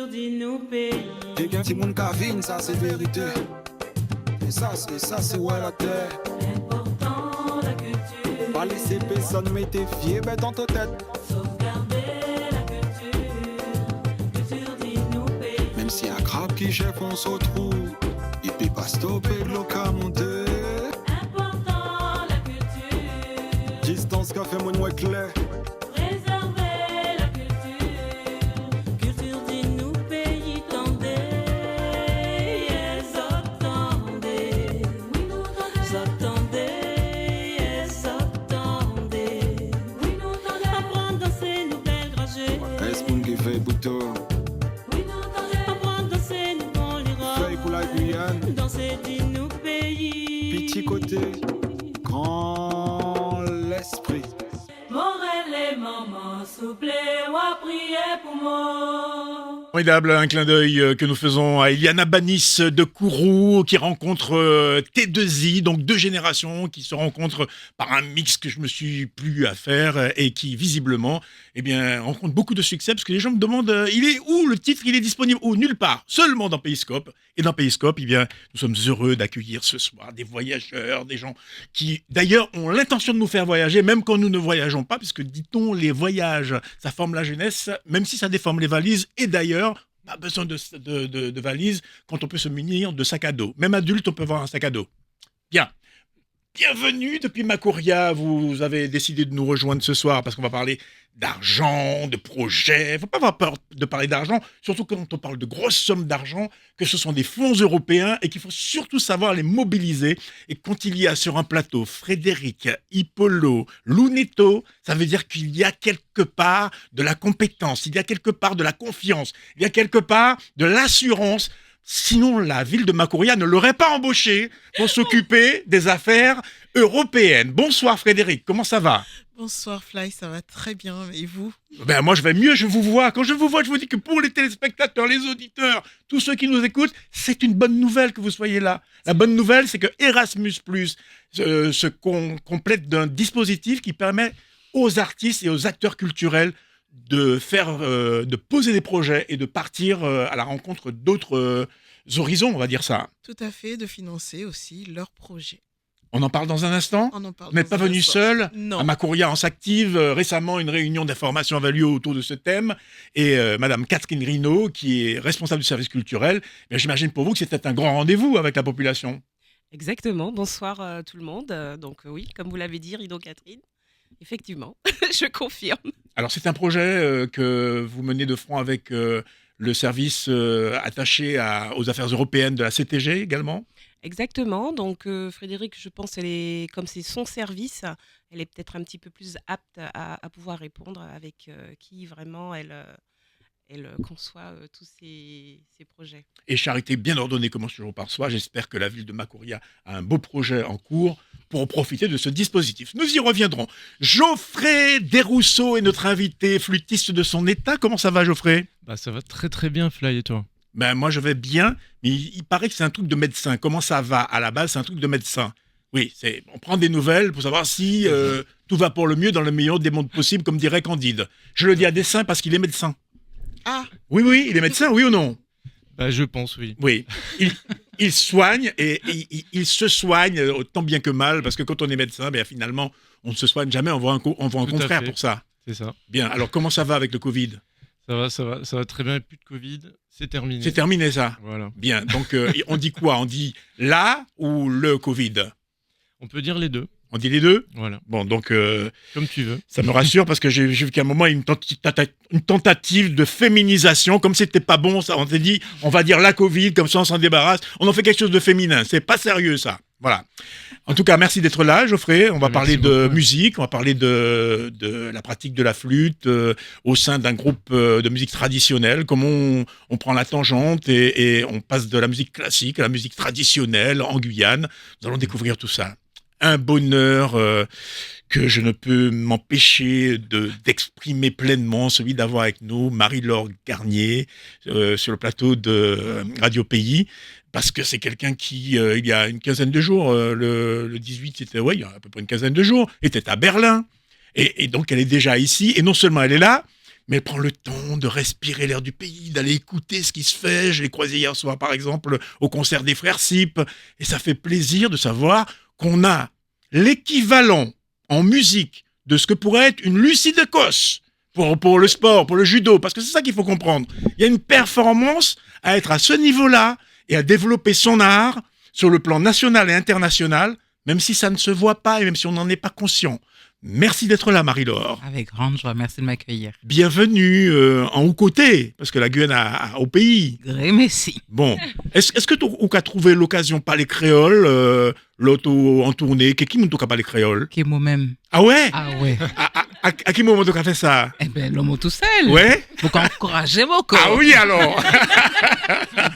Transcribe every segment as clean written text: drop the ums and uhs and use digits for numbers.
culture dit nous pays. Des gains, Timon Kavin, ça c'est vérité. Et ça, c'est ouais la terre. Important la culture. Pas laisser personne m'édifier, ben dans ta tête. Sauvegarder la culture dit nous pays. Même si un crabe qui chef, on se retrouve. Il peut pas stopper de l'eau qu'à monter. Important la culture. Distance qu'a fait mon noix clair. Préserver la culture dit nous pays. Tendez, yes, attendez. Oui, nous attendez, yes, attendez. Oui, nous apprendre à danser nous belles dragées. Est-ce qu'on qui fait bouton? Oui, nous apprendre à danser nous bon lira. Feuille pour la Guyane. Danser dit nous pays. Petit côté, grand l'esprit. Morel et maman, souple, ou à prier pour moi. Formidable, un clin d'œil que nous faisons à Eliana Banis de Kourou qui rencontre T2I, donc deux générations qui se rencontrent par un mix que je me suis plu à faire et qui visiblement rencontre beaucoup de succès parce que les gens me demandent il est où le titre, il est disponible où? Nulle part, seulement dans Périscope. Et dans Périscope, nous sommes heureux d'accueillir ce soir des voyageurs, des gens qui d'ailleurs ont l'intention de nous faire voyager même quand nous ne voyageons pas, puisque dit-on les voyages, ça forme la jeunesse, même si ça déforme les valises. Et d'ailleurs, pas besoin de valises quand on peut se munir de sac à dos. Même adulte, on peut avoir un sac à dos. Bien. Bienvenue depuis Macoria. Vous avez décidé de nous rejoindre ce soir parce qu'on va parler d'argent, de projets. Il ne faut pas avoir peur de parler d'argent, surtout quand on parle de grosses sommes d'argent, que ce sont des fonds européens et qu'il faut surtout savoir les mobiliser. Et quand il y a sur un plateau Frédéric, Hippolo, Lunetto, ça veut dire qu'il y a quelque part de la compétence, il y a quelque part de la confiance, il y a quelque part de l'assurance. Sinon, la ville de Macoria ne l'aurait pas embauché pour s'occuper des affaires européennes. Bonsoir Frédéric, comment ça va? Bonsoir Fly, ça va très bien. Et vous? Moi je vais mieux, je vous vois. Quand je vous vois, je vous dis que pour les téléspectateurs, les auditeurs, tous ceux qui nous écoutent, c'est une bonne nouvelle que vous soyez là. La bonne nouvelle, c'est que Erasmus+, se complète d'un dispositif qui permet aux artistes et aux acteurs culturels de poser des projets et de partir à la rencontre d'autres horizons, on va dire ça. Tout à fait, de financer aussi leurs projets. On en parle dans un instant. On en parle. Vous n'êtes pas venu seul. Non. À Macoria, on s'active. Récemment, une réunion d'information avait lieu autour de ce thème. Et Madame Catherine Rino, qui est responsable du service culturel, j'imagine pour vous que c'était un grand rendez-vous avec la population. Exactement. Bonsoir tout le monde. Oui, comme vous l'avez dit, Rino Catherine. Effectivement, je confirme. Alors, c'est un projet que vous menez de front avec le service attaché aux affaires européennes de la CTG également. Exactement. Donc, Frédéric, je pense, comme c'est son service, elle est peut-être un petit peu plus apte à pouvoir répondre avec qui vraiment elle conçoit tous ces projets. Et charité bien ordonnée commence toujours par soi. J'espère que la ville de Macoria a un beau projet en cours pour profiter de ce dispositif. Nous y reviendrons. Geoffrey Desrousseaux est notre invité, flûtiste de son état. Comment ça va, Geoffrey? Ça va très très bien, Fly, et toi? Moi, je vais bien, mais il paraît que c'est un truc de médecin. Comment ça va? À la base, c'est un truc de médecin. Oui, on prend des nouvelles pour savoir si tout va pour le mieux dans le meilleur des mondes possibles, comme dirait Candide. Je le dis à dessein parce qu'il est médecin. Ah! Oui, il est médecin, oui ou non? Je pense, oui. Oui, il soigne et il se soigne autant bien que mal, parce que quand on est médecin, finalement, on ne se soigne jamais, on voit un confrère pour ça. C'est ça. Bien, alors comment ça va avec le Covid? Ça va très bien, plus de Covid, c'est terminé. C'est terminé ça? Voilà. Bien, donc on dit quoi? On dit là ou le Covid? On peut dire les deux. On dit les deux? Voilà. Bon, donc... Comme tu veux. Ça me rassure parce que j'ai vu qu'à un moment, une tentative de féminisation, comme c'était pas bon, ça, on s'est dit, on va dire la Covid, comme ça on s'en débarrasse. On en fait quelque chose de féminin. C'est pas sérieux, ça. Voilà. En tout cas, merci d'être là, Geoffrey. On va parler de musique, on va parler de la pratique de la flûte au sein d'un groupe de musique traditionnelle, comment on prend la tangente et on passe de la musique classique à la musique traditionnelle en Guyane. Nous allons découvrir tout ça. Un bonheur que je ne peux m'empêcher d'exprimer pleinement, celui d'avoir avec nous Marie-Laure Garnier sur le plateau de Radio Pays, parce que c'est quelqu'un qui, il y a une quinzaine de jours, le 18, c'était, il y a à peu près une quinzaine de jours, était à Berlin. Et donc, elle est déjà ici. Et non seulement elle est là, mais elle prend le temps de respirer l'air du pays, d'aller écouter ce qui se fait. Je l'ai croisé hier soir, par exemple, au concert des frères Sip. Et ça fait plaisir de savoir qu'on a l'équivalent en musique de ce que pourrait être une Lucie d'Écosse pour le sport, pour le judo. Parce que c'est ça qu'il faut comprendre. Il y a une performance à être à ce niveau-là et à développer son art sur le plan national et international, même si ça ne se voit pas et même si on n'en est pas conscient. Merci d'être là, Marie-Laure. Avec grande joie, merci de m'accueillir. Bienvenue en haut côté, parce que la Guyane a au pays. Gré merci. Bon, est-ce que tu as trouvé l'occasion de parler créole, l'auto en tournée, qui m'a parlé créole? Qui est moi-même. Ah ouais? Ah ouais. À quel moment tu as fait ça? Eh bien, l'homme tout seul. Ouais? Faut encourager mon corps. Ah oui alors.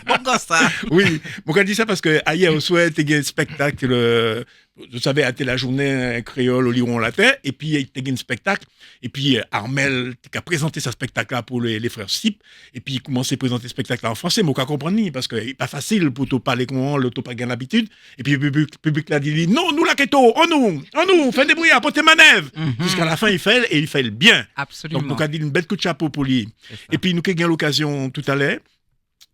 Pourquoi ça? Oui, bon, on dit ça parce que hier au souhait, il y a un spectacle, vous savez, à la journée créole au Liron la terre, et puis il y a un spectacle, et puis Armel qui a présenté ce spectacle-là pour les frères Sip, et puis il commençait à présenter ce spectacle-là en français, mais on ne comprend pas, parce qu'il n'est pas facile pour toi parler comment, l'auto pas gain l'habitude, et puis le public l'a dit, non, nous la keto, on nous, fais des bruits, apportez manœuvre, jusqu'à la fin il fait, et il fait le bien. Absolument. Donc, on a dit une belle coup de chapeau pour lui. Et puis, nous avons eu l'occasion tout à l'heure,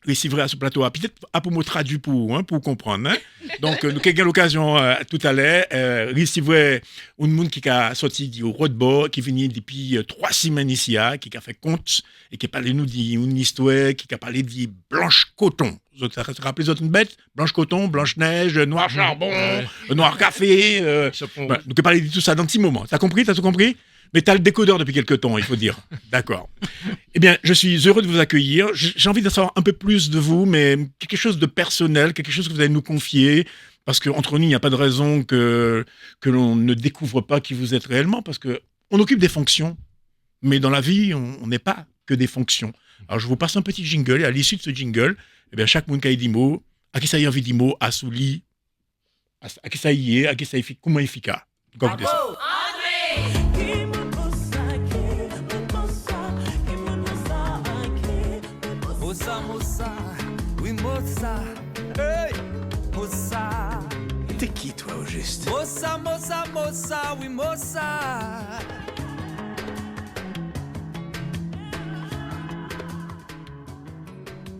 ici vrai à ce plateau, peut-être pour me traduire pour comprendre. Hein? Donc, nous avons eu l'occasion tout à l'heure, ici vrai, un monde qui a sorti du Rodbord, qui vient depuis 3 semaines ici, qui a fait compte, et qui a parlé nous d'une histoire, qui a parlé de Blanche Coton. Vous vous rappelez les autres bêtes? Blanche Coton, Blanche Neige, Noir Charbon, Noir Café. Voilà, nous avons parlé de tout ça dans un petit moment. T'as compris? T'as tout compris? Mais tu as le décodeur depuis quelques temps, il faut dire. D'accord. Eh bien, je suis heureux de vous accueillir. J'ai envie de savoir un peu plus de vous, mais quelque chose de personnel, quelque chose que vous allez nous confier, parce qu'entre nous, il n'y a pas de raison que l'on ne découvre pas qui vous êtes réellement, parce qu'on occupe des fonctions, mais dans la vie, on n'est pas que des fonctions. Alors, je vous passe un petit jingle, et à l'issue de ce jingle, eh bien, chaque monde qui a dit mot, à qui ça y a envie de mot, à souli, à qui ça y est, à qui ça y est, comment efficace. Comme ça. T'es qui, toi, au juste? Mossa, mossa, mossa, oui, mossa.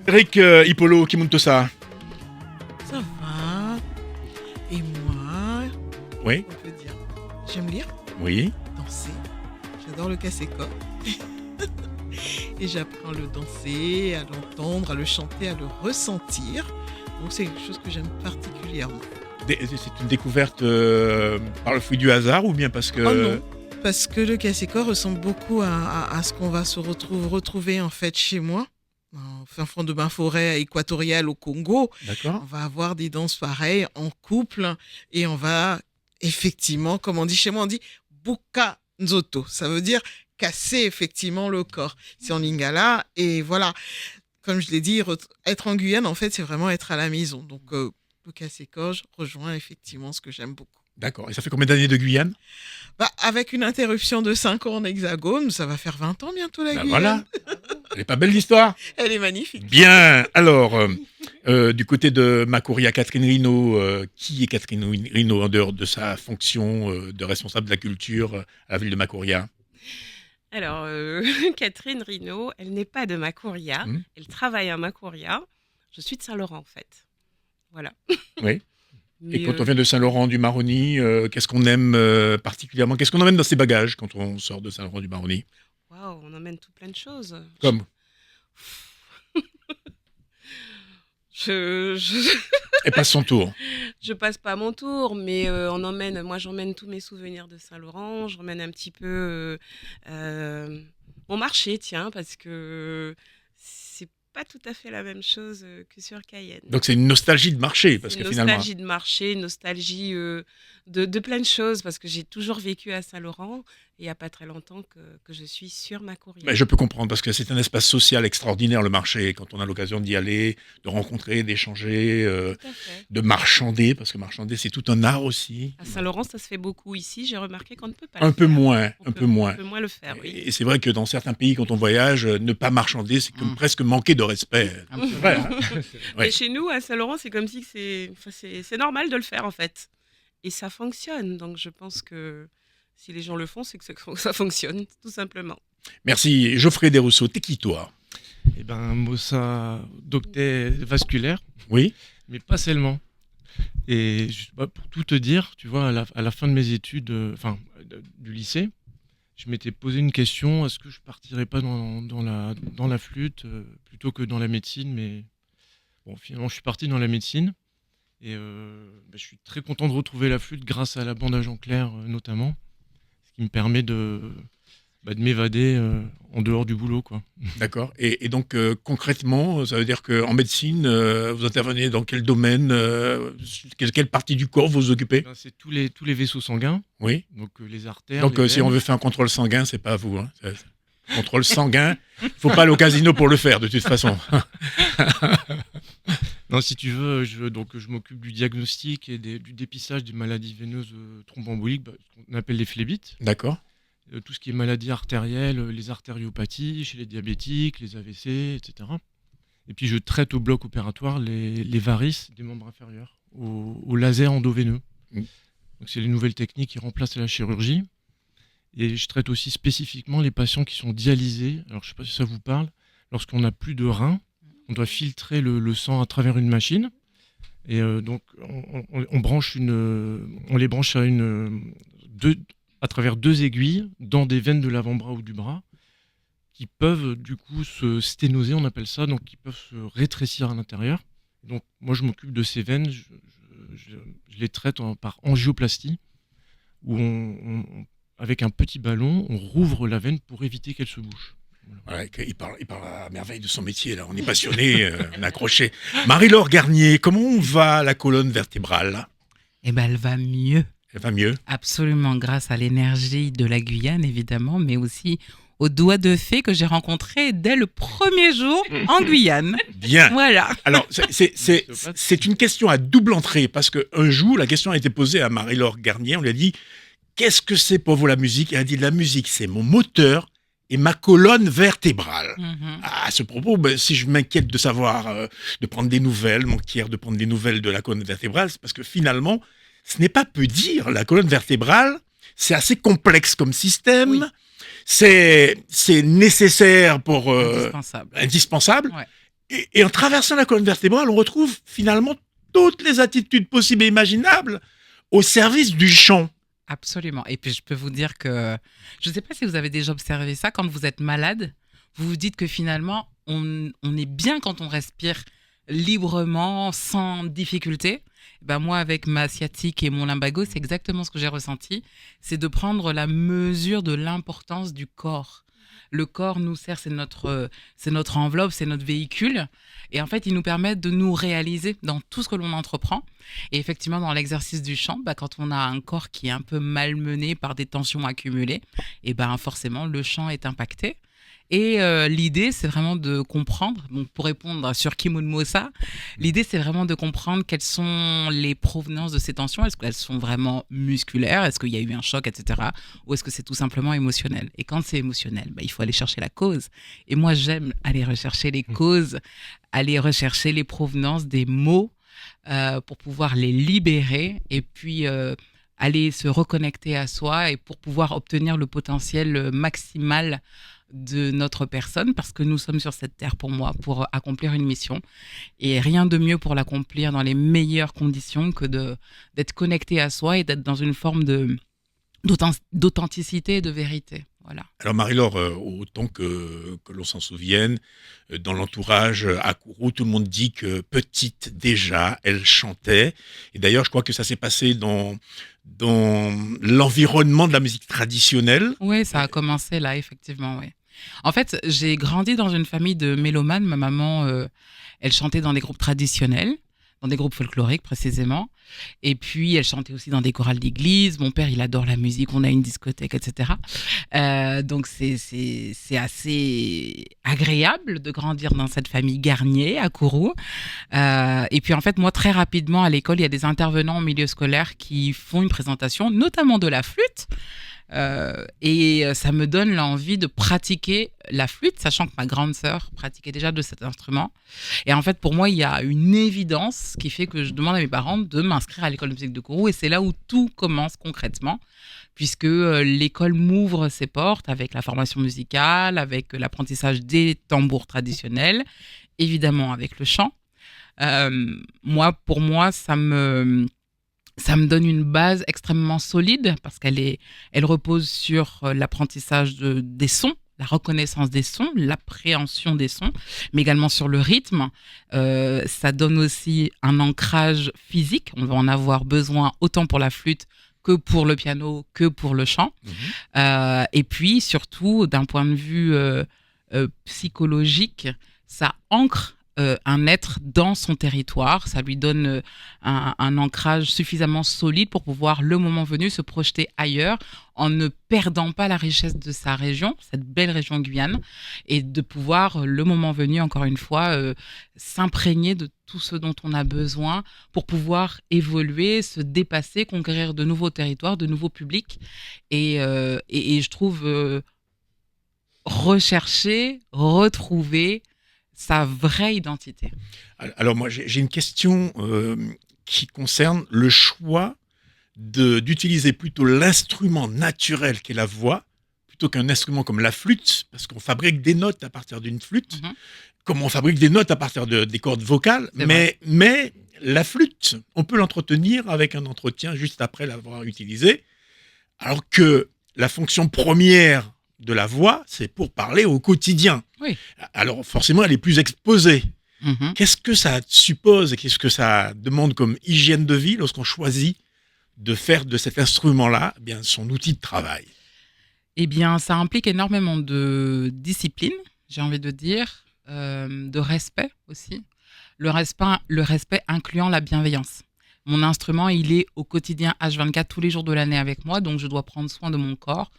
Eric Hippolo, qui monte tout ça? Ça va. Et moi, Oui, on peut dire, j'aime lire, oui. danser. J'adore le casse-corps. Et j'apprends à le danser, à l'entendre, à le chanter, à le ressentir. Donc c'est quelque chose que j'aime particulièrement. C'est une découverte par le fruit du hasard ou bien parce que... Oh non, parce que le casse-corps ressemble beaucoup à ce qu'on va se retrouver en fait chez moi. En fin fond de ma forêt équatoriale au Congo, D'accord. on va avoir des danses pareilles en couple et on va effectivement, comme on dit chez moi, on dit buka nzoto. Ça veut dire casser effectivement le corps. C'est en lingala et voilà. Comme je l'ai dit, être en Guyane, en fait, c'est vraiment être à la maison. Donc, le casse-corps rejoint effectivement ce que j'aime beaucoup. D'accord. Et ça fait combien d'années de Guyane? Avec une interruption de 5 ans en hexagone, ça va faire 20 ans bientôt la Guyane. Voilà. Elle est pas belle l'histoire? Elle est magnifique. Bien. Alors, du côté de Macouria, Catherine Rino, qui est Catherine Rino en dehors de sa fonction de responsable de la culture à la ville de Macouria? Alors, Catherine Rino, elle n'est pas de Macouria. Elle travaille à Macouria. Je suis de Saint-Laurent, en fait. Voilà. Oui. Mais, Et quand on vient de Saint-Laurent-du-Maroni, qu'est-ce qu'on aime particulièrement? Qu'est-ce qu'on emmène dans ses bagages quand on sort de Saint-Laurent-du-Maroni? waouh, on emmène tout plein de choses. Comme Et passe son tour. Je passe pas mon tour, mais moi j'emmène tous mes souvenirs de Saint-Laurent, j'emmène un petit peu mon marché, tiens, parce que c'est pas tout à fait la même chose que sur Cayenne. Donc c'est une nostalgie de marché, parce C'est que une finalement... nostalgie de marché, nostalgie de plein de choses, parce que j'ai toujours vécu à Saint-Laurent, et il n'y a pas très longtemps que je suis sur Macouria. Mais je peux comprendre, parce que c'est un espace social extraordinaire, le marché, quand on a l'occasion d'y aller, de rencontrer, d'échanger, Tout à fait. de marchander, parce que marchander, c'est tout un art aussi. À Saint-Laurent, ça se fait beaucoup ici. J'ai remarqué qu'on ne peut pas Un le peu faire. moins, On un peut- peu moins. On peut moins le faire, oui. Et c'est vrai que dans certains pays, quand on voyage, ne pas marchander, c'est comme presque manquer de respect. Un peu. C'est vrai, hein. Ouais. Et chez nous, à Saint-Laurent, c'est comme si c'est normal de le faire, en fait. Et ça fonctionne. Donc, je pense que si les gens le font, c'est que ça fonctionne, tout simplement. Merci. Geoffrey Desrousseaux, t'es qui toi? Eh ben, Mossa d'octet vasculaire, Oui. mais pas seulement. Et pour tout te dire, tu vois, à la fin de mes études, du lycée, je m'étais posé une question, est-ce que je partirais pas dans la flûte plutôt que dans la médecine, mais bon, finalement, je suis parti dans la médecine. Et je suis très content de retrouver la flûte grâce à la bande à Jean Clair notamment, ce qui me permet de m'évader en dehors du boulot, quoi. D'accord. Et donc, concrètement, ça veut dire qu'en médecine, vous intervenez dans quel domaine, quelle partie du corps vous occupez? Ben, c'est tous les vaisseaux sanguins, Oui. donc les artères. Donc, les si on veines. veut faire un contrôle sanguin, c'est pas à vous. Hein. Contrôle sanguin, faut pas aller au casino pour le faire, de toute façon. Non, si tu veux, je m'occupe du diagnostic et du dépistage des maladies veineuses thromboemboliques, ce qu'on appelle les phlébites. D'accord. Tout ce qui est maladies artérielles, les artériopathies chez les diabétiques, les AVC, etc. Et puis je traite au bloc opératoire les varices des membres inférieurs au laser endoveineux. Mm. Donc c'est les nouvelles techniques qui remplacent la chirurgie. Et je traite aussi spécifiquement les patients qui sont dialysés. Alors je ne sais pas si ça vous parle. Lorsqu'on n'a plus de reins, on doit filtrer le sang à travers une machine. Et donc on les branche à travers 2 aiguilles dans des veines de l'avant-bras ou du bras qui peuvent du coup se sténoser, on appelle ça, donc qui peuvent se rétrécir à l'intérieur. Donc moi je m'occupe de ces veines, je les traite par angioplastie, où avec un petit ballon, on rouvre la veine pour éviter qu'elle se bouche. Voilà, il parle à merveille de son métier, là. On est passionné, on est accroché. Marie-Laure Garnier, comment va la colonne vertébrale? Eh ben, elle va mieux. Elle va mieux? Absolument, grâce à l'énergie de la Guyane, évidemment, mais aussi aux doigts de fée que j'ai rencontrés dès le premier jour en Guyane. Bien. Voilà. Alors, c'est une question à double entrée, parce qu'un jour, la question a été posée à Marie-Laure Garnier. On lui a dit, qu'est-ce que c'est pour vous la musique? Elle a dit, la musique, c'est mon moteur et ma colonne vertébrale. Mhm. À ce propos, si je m'inquiète de savoir, de prendre des nouvelles, m'inquiète de prendre des nouvelles de la colonne vertébrale, c'est parce que finalement, ce n'est pas peu dire. La colonne vertébrale, c'est assez complexe comme système. Oui. C'est nécessaire pour... Indispensable. Ouais. Et en traversant la colonne vertébrale, on retrouve finalement toutes les attitudes possibles et imaginables au service du chant. Absolument. Et puis, je peux vous dire que, je ne sais pas si vous avez déjà observé ça, quand vous êtes malade, vous vous dites que finalement, on est bien quand on respire librement, sans difficulté. Ben moi, avec ma sciatique et mon lumbago, c'est exactement ce que j'ai ressenti. C'est de prendre la mesure de l'importance du corps. Le corps nous sert, c'est notre enveloppe, c'est notre véhicule. Et en fait, il nous permet de nous réaliser dans tout ce que l'on entreprend. Et effectivement, dans l'exercice du chant, quand on a un corps qui est un peu malmené par des tensions accumulées, et forcément, le chant est impacté. Et l'idée, c'est vraiment de comprendre, donc pour répondre sur Kimoun Mossa, l'idée, c'est vraiment de comprendre quelles sont les provenances de ces tensions. Est-ce qu'elles sont vraiment musculaires? Est-ce qu'il y a eu un choc, etc. Ou est-ce que c'est tout simplement émotionnel? Et quand c'est émotionnel, il faut aller chercher la cause. Et moi, j'aime aller rechercher les causes, aller rechercher les provenances des mots pour pouvoir les libérer et puis aller se reconnecter à soi et pour pouvoir obtenir le potentiel maximal de notre personne, parce que nous sommes sur cette terre pour moi, pour accomplir une mission. Et rien de mieux pour l'accomplir dans les meilleures conditions que d'être connecté à soi et d'être dans une forme d'authenticité et de vérité. Voilà. Alors Marie-Laure, autant que l'on s'en souvienne, dans l'entourage à Kourou, tout le monde dit que petite déjà, elle chantait. Et d'ailleurs, je crois que ça s'est passé dans l'environnement de la musique traditionnelle. Oui, ça a commencé là, effectivement, oui. En fait, j'ai grandi dans une famille de mélomanes. Ma maman, elle chantait dans des groupes traditionnels, dans des groupes folkloriques précisément. Et puis, elle chantait aussi dans des chorales d'église. Mon père, il adore la musique, on a une discothèque, etc. Donc, c'est assez agréable de grandir dans cette famille Garnier à Kourou. Et puis, en fait, moi, très rapidement, à l'école, il y a des intervenants au milieu scolaire qui font une présentation, notamment de la flûte. Et ça me donne l'envie de pratiquer la flûte, sachant que ma grande sœur pratiquait déjà de cet instrument. Et en fait, pour moi, il y a une évidence qui fait que je demande à mes parents de m'inscrire à l'école de musique de Kourou. Et c'est là où tout commence concrètement, puisque l'école m'ouvre ses portes avec la formation musicale, avec l'apprentissage des tambours traditionnels, évidemment avec le chant. Pour moi, ça me donne une base extrêmement solide parce elle repose sur l'apprentissage des sons, la reconnaissance des sons, l'appréhension des sons, mais également sur le rythme. Ça donne aussi un ancrage physique. On va en avoir besoin autant pour la flûte que pour le piano, que pour le chant. Et puis, surtout, d'un point de vue psychologique, ça ancre un être dans son territoire. Ça lui donne un ancrage suffisamment solide pour pouvoir, le moment venu, se projeter ailleurs en ne perdant pas la richesse de sa région, cette belle région Guyane, et de pouvoir, le moment venu, encore une fois, s'imprégner de tout ce dont on a besoin pour pouvoir évoluer, se dépasser, conquérir de nouveaux territoires, de nouveaux publics. Et je trouve rechercher, retrouver sa vraie identité. Alors moi, j'ai une question qui concerne le choix d'utiliser plutôt l'instrument naturel qu'est la voix, plutôt qu'un instrument comme la flûte, parce qu'on fabrique des notes à partir d'une flûte, comme on fabrique des notes à partir des cordes vocales, mais la flûte, on peut l'entretenir avec un entretien juste après l'avoir utilisée, alors que la fonction première de la voix, c'est pour parler au quotidien. Oui. Alors forcément, elle est plus exposée. Qu'est-ce que ça suppose et qu'est-ce que ça demande comme hygiène de vie lorsqu'on choisit de faire de cet instrument-là son outil de travail? Eh bien, ça implique énormément de discipline, j'ai envie de dire, de respect aussi. Le respect incluant la bienveillance. Mon instrument, il est au quotidien H24 tous les jours de l'année avec moi, donc je dois prendre soin de mon corps,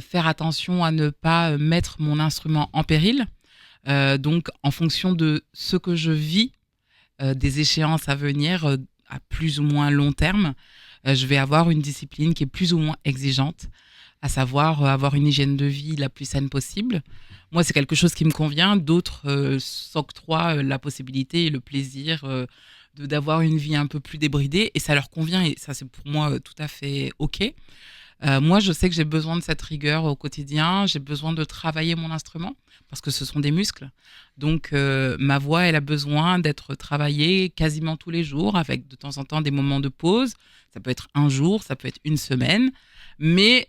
faire attention à ne pas mettre mon instrument en péril. Donc, en fonction de ce que je vis, des échéances à venir à plus ou moins long terme, je vais avoir une discipline qui est plus ou moins exigeante, à savoir avoir une hygiène de vie la plus saine possible. Moi, c'est quelque chose qui me convient. D'autres s'octroient la possibilité et le plaisir d'avoir une vie un peu plus débridée, et ça leur convient, et ça, c'est pour moi tout à fait OK. Moi, je sais que j'ai besoin de cette rigueur au quotidien, j'ai besoin de travailler mon instrument, parce que ce sont des muscles. Donc, ma voix, elle a besoin d'être travaillée quasiment tous les jours, avec de temps en temps des moments de pause. Ça peut être un jour, ça peut être une semaine. Mais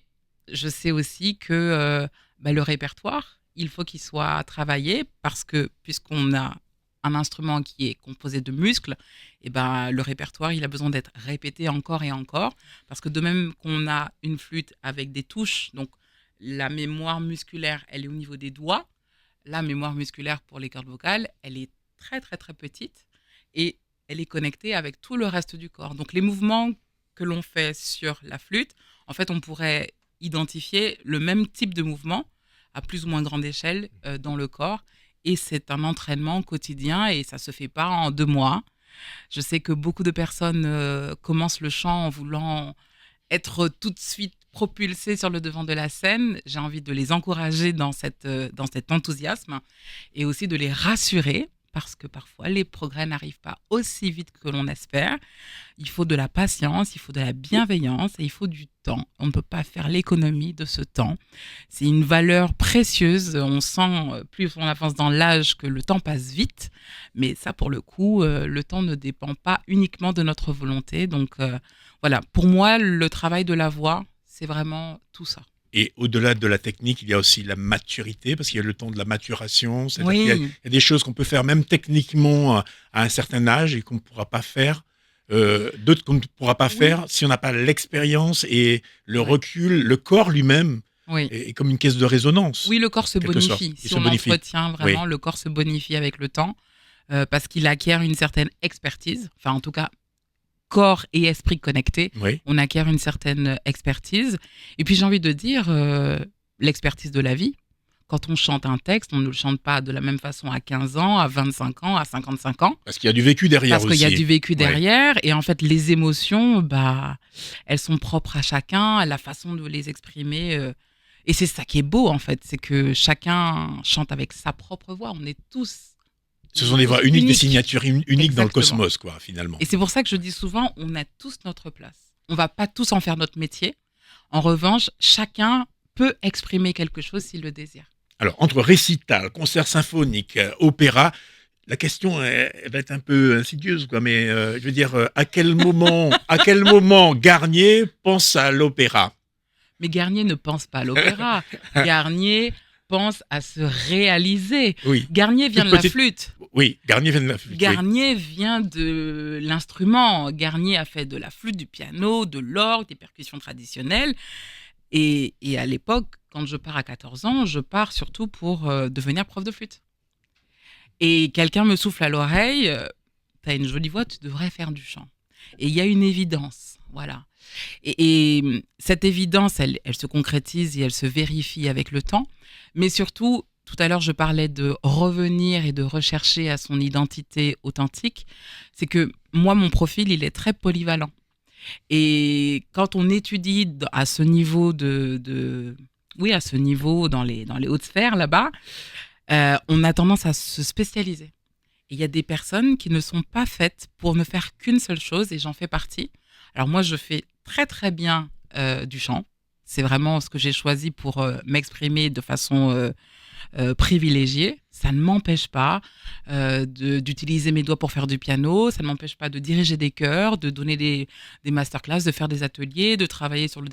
je sais aussi que le répertoire, il faut qu'il soit travaillé, parce que puisqu'on a un instrument qui est composé de muscles, et le répertoire, il a besoin d'être répété encore et encore, parce que de même qu'on a une flûte avec des touches, donc la mémoire musculaire, elle est au niveau des doigts. La mémoire musculaire pour les cordes vocales, elle est très très très petite, et elle est connectée avec tout le reste du corps. Donc les mouvements que l'on fait sur la flûte, en fait, on pourrait identifier le même type de mouvement à plus ou moins grande échelle dans le corps. Et c'est un entraînement quotidien, et ça ne se fait pas en 2 mois. Je sais que beaucoup de personnes commencent le chant en voulant être tout de suite propulsées sur le devant de la scène. J'ai envie de les encourager dans cet enthousiasme, et aussi de les rassurer, parce que parfois les progrès n'arrivent pas aussi vite que l'on espère. Il faut de la patience, il faut de la bienveillance, et il faut du temps. On ne peut pas faire l'économie de ce temps. C'est une valeur précieuse. On sent, plus on avance dans l'âge, que le temps passe vite. Mais ça, pour le coup, le temps ne dépend pas uniquement de notre volonté. Donc voilà, pour moi, le travail de la voix, c'est vraiment tout ça. Et au-delà de la technique, il y a aussi la maturité, parce qu'il y a le temps de la maturation. Oui. Il y a des choses qu'on peut faire même techniquement à un certain âge et qu'on ne pourra pas faire. D'autres qu'on ne pourra pas faire si on n'a pas l'expérience et le recul. Le corps lui-même est comme une caisse de résonance. Oui, le corps se bonifie. Si on entretient vraiment, le corps se bonifie avec le temps, parce qu'il acquiert une certaine expertise. Enfin, en tout cas, corps et esprit connectés, on acquiert une certaine expertise. Et puis j'ai envie de dire, l'expertise de la vie. quand on chante un texte, on ne le chante pas de la même façon à 15 ans, à 25 ans, à 55 ans. Parce qu'il y a du vécu derrière Parce aussi. qu'il y a du vécu Ouais. derrière. Et en fait, les émotions, elles sont propres à chacun, à la façon de les exprimer. Et c'est ça qui est beau, en fait. C'est que chacun chante avec sa propre voix. On est tous. Ce sont des voix uniques, des signatures uniques dans le Exactement. cosmos, quoi, finalement. Et c'est pour ça que je dis souvent, on a tous notre place. On va pas tous en faire notre métier. En revanche, chacun peut exprimer quelque chose s'il le désire. Alors, entre récital, concert symphonique, opéra, la question elle va être un peu insidieuse, quoi, mais je veux dire, à quel moment Garnier pense à l'opéra? Mais Garnier ne pense pas à l'opéra. Garnier pense à se réaliser. Oui. Garnier vient Toute de la petite- flûte. Oui, Garnier vient de la flûte. Oui. Garnier vient de l'instrument. Garnier a fait de la flûte, du piano, de l'orgue, des percussions traditionnelles. Et à l'époque, quand je pars à 14 ans, je pars surtout pour devenir prof de flûte. Et quelqu'un me souffle à l'oreille, t'as une jolie voix, tu devrais faire du chant. Et il y a une évidence, voilà. Et cette évidence, elle se concrétise et elle se vérifie avec le temps. Mais surtout, tout à l'heure, je parlais de revenir et de rechercher à son identité authentique. C'est que moi, mon profil, il est très polyvalent. Et quand on étudie à ce niveau à ce niveau dans les hautes sphères là-bas, on a tendance à se spécialiser. Et il y a des personnes qui ne sont pas faites pour ne faire qu'une seule chose, et j'en fais partie. Alors moi, je fais très très bien du chant. C'est vraiment ce que j'ai choisi pour m'exprimer de façon privilégiée. Ça ne m'empêche pas d'utiliser mes doigts pour faire du piano, ça ne m'empêche pas de diriger des chœurs, de donner des masterclass, de faire des ateliers, de travailler sur le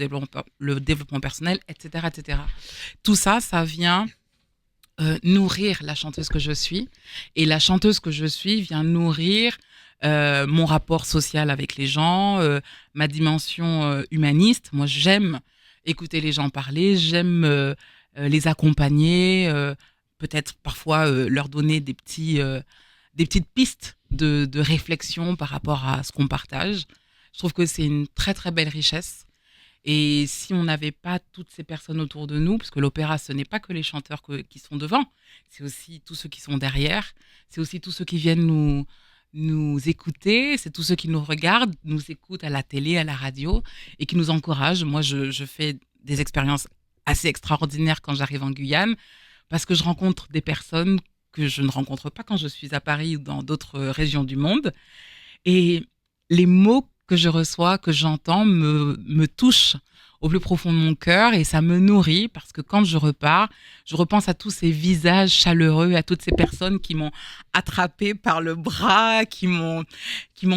développement personnel, etc., etc. Tout ça, ça vient nourrir la chanteuse que je suis. Et la chanteuse que je suis vient nourrir mon rapport social avec les gens, ma dimension humaniste. Moi, j'aime écouter les gens parler, j'aime les accompagner, peut-être parfois leur donner des petites pistes de réflexion par rapport à ce qu'on partage. Je trouve que c'est une très très belle richesse. Et si on n'avait pas toutes ces personnes autour de nous, parce que l'opéra, ce n'est pas que les chanteurs qui sont devant, c'est aussi tous ceux qui sont derrière, c'est aussi tous ceux qui viennent nous écouter, c'est tous ceux qui nous regardent, nous écoutent à la télé, à la radio, et qui nous encouragent. Moi, je fais des expériences assez extraordinaires quand j'arrive en Guyane, parce que je rencontre des personnes que je ne rencontre pas quand je suis à Paris ou dans d'autres régions du monde. Et les mots que je reçois, que j'entends, me touchent au plus profond de mon cœur, et ça me nourrit, parce que quand je repars, je repense à tous ces visages chaleureux, à toutes ces personnes qui m'ont attrapé par le bras, qui m'ont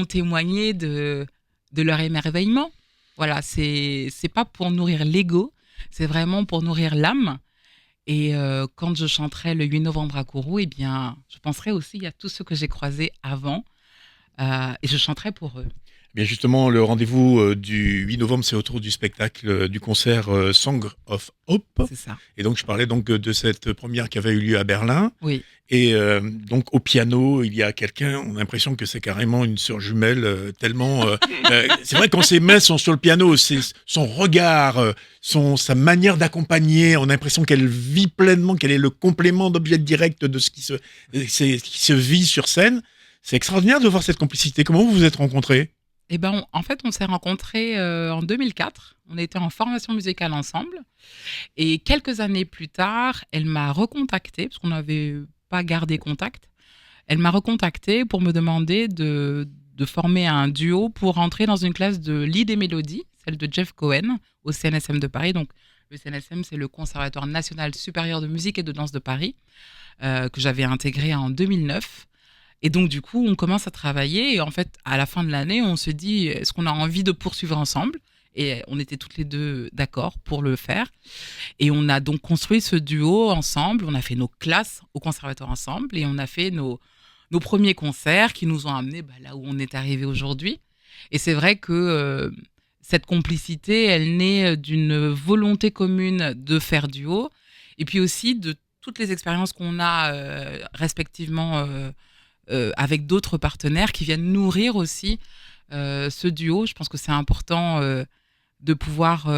témoigné de leur émerveillement. Voilà, c'est pas pour nourrir l'ego, c'est vraiment pour nourrir l'âme. Et quand je chanterai le 8 novembre à Kourou, eh bien, je penserai aussi à tous ceux que j'ai croisés avant, et je chanterai pour eux. Bien justement, le rendez-vous du 8 novembre, c'est autour du spectacle, du concert Song of Hope. C'est ça. Et donc, je parlais donc de cette première qui avait eu lieu à Berlin. Oui. Et donc, au piano, il y a quelqu'un, on a l'impression que c'est carrément une sœur jumelle, tellement... c'est vrai, quand ses mains sont sur le piano, c'est son regard, sa manière d'accompagner, on a l'impression qu'elle vit pleinement, qu'elle est le complément d'objet direct de ce qui se vit sur scène. C'est extraordinaire de voir cette complicité. Comment vous vous êtes rencontrés ? Eh ben, en fait, on s'est rencontrés en 2004. On était en formation musicale ensemble. Et quelques années plus tard, elle m'a recontactée, parce qu'on n'avait pas gardé contact. Elle m'a recontactée pour me demander de former un duo pour rentrer dans une classe de lead et mélodie, celle de Jeff Cohen, au CNSM de Paris. Donc, le CNSM, c'est le Conservatoire national supérieur de musique et de danse de Paris, que j'avais intégré en 2009. Et donc, du coup, on commence à travailler. Et en fait, à la fin de l'année, on se dit, est-ce qu'on a envie de poursuivre ensemble ? Et on était toutes les deux d'accord pour le faire. Et on a donc construit ce duo ensemble. On a fait nos classes au conservatoire ensemble. Et on a fait nos premiers concerts qui nous ont amenés là où on est arrivé aujourd'hui. Et c'est vrai que cette complicité, elle naît d'une volonté commune de faire duo. Et puis aussi de toutes les expériences qu'on a respectivement avec d'autres partenaires qui viennent nourrir aussi ce duo. Je pense que c'est important de pouvoir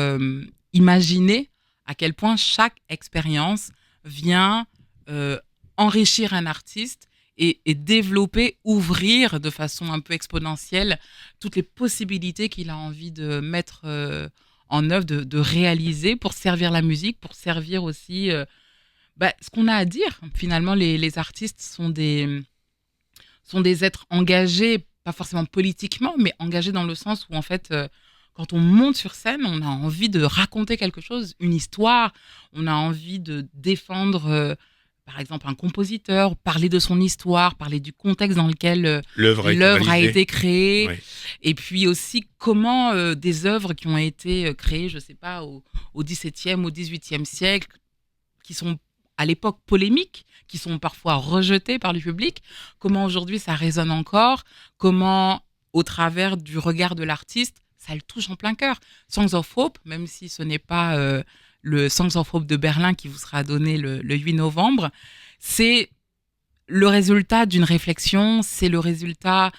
imaginer à quel point chaque expérience vient enrichir un artiste et développer, ouvrir de façon un peu exponentielle toutes les possibilités qu'il a envie de mettre en œuvre, de réaliser pour servir la musique, pour servir aussi ce qu'on a à dire. Finalement, les artistes sont des êtres engagés, pas forcément politiquement, mais engagés dans le sens où, en fait, quand on monte sur scène, on a envie de raconter quelque chose, une histoire, on a envie de défendre, par exemple, un compositeur, parler de son histoire, parler du contexte dans lequel l'œuvre a été créée, Oui. et puis aussi comment des œuvres qui ont été créées, je ne sais pas, au XVIIe, au XVIIIe siècle, qui sont à l'époque polémiques, qui sont parfois rejetées par le public, comment aujourd'hui ça résonne encore, comment au travers du regard de l'artiste, ça le touche en plein cœur. Songs of Hope, même si ce n'est pas le Songs of Hope de Berlin qui vous sera donné le 8 novembre, c'est le résultat d'une réflexion, c'est le résultat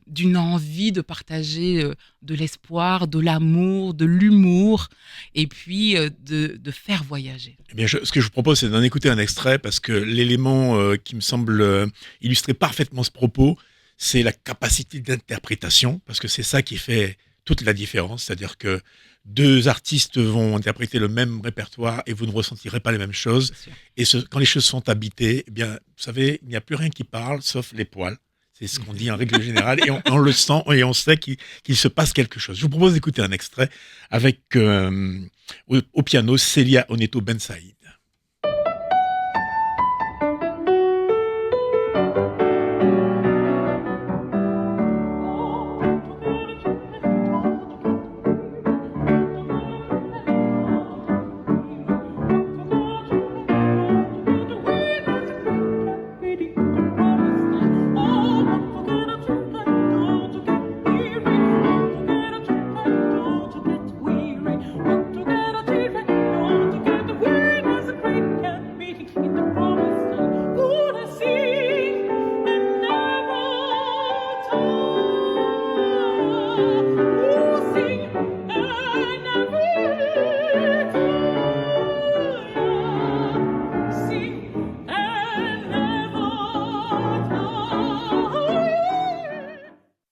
d'une envie de partager de l'espoir, de l'amour, de l'humour, et puis de faire voyager. Eh bien, ce que je vous propose, c'est d'en écouter un extrait, parce que l'élément qui me semble illustrer parfaitement ce propos, c'est la capacité d'interprétation, parce que c'est ça qui fait toute la différence, c'est-à-dire que deux artistes vont interpréter le même répertoire et vous ne ressentirez pas les mêmes choses. Et quand les choses sont habitées, eh bien, vous savez, il n'y a plus rien qui parle, sauf les poils. C'est ce qu'on dit en règle générale, et on le sent et on sait qu'il se passe quelque chose. Je vous propose d'écouter un extrait avec au piano Célia Oneto Ben Saïd.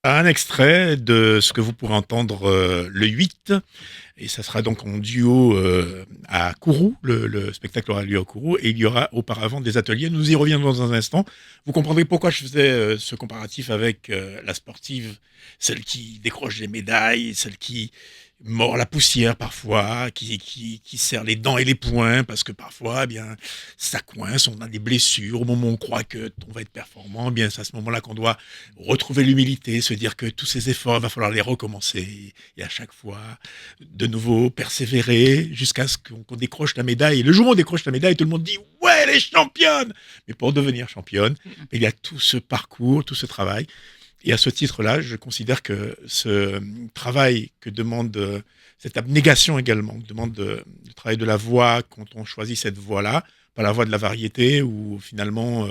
Un extrait de ce que vous pourrez entendre le 8, et ça sera donc en duo à Kourou, le spectacle aura lieu à Kourou, et il y aura auparavant des ateliers, nous y reviendrons dans un instant. Vous comprendrez pourquoi je faisais ce comparatif avec la sportive, celle qui décroche des médailles, celle qui mord la poussière parfois, qui serre les dents et les poings, parce que parfois, eh bien, ça coince, on a des blessures, au moment où on croit qu'on va être performant, eh bien, c'est à ce moment-là qu'on doit retrouver l'humilité, se dire que tous ces efforts, il va falloir les recommencer, et à chaque fois, de nouveau, persévérer, jusqu'à ce qu'on décroche la médaille, et le jour où on décroche la médaille, tout le monde dit « Ouais, elle est championne !» Mais pour devenir championne, il y a tout ce parcours, tout ce travail. Et à ce titre-là, je considère que ce travail que demande, cette abnégation également, que demande le travail de la voix quand on choisit cette voix-là, pas la voix de la variété, où finalement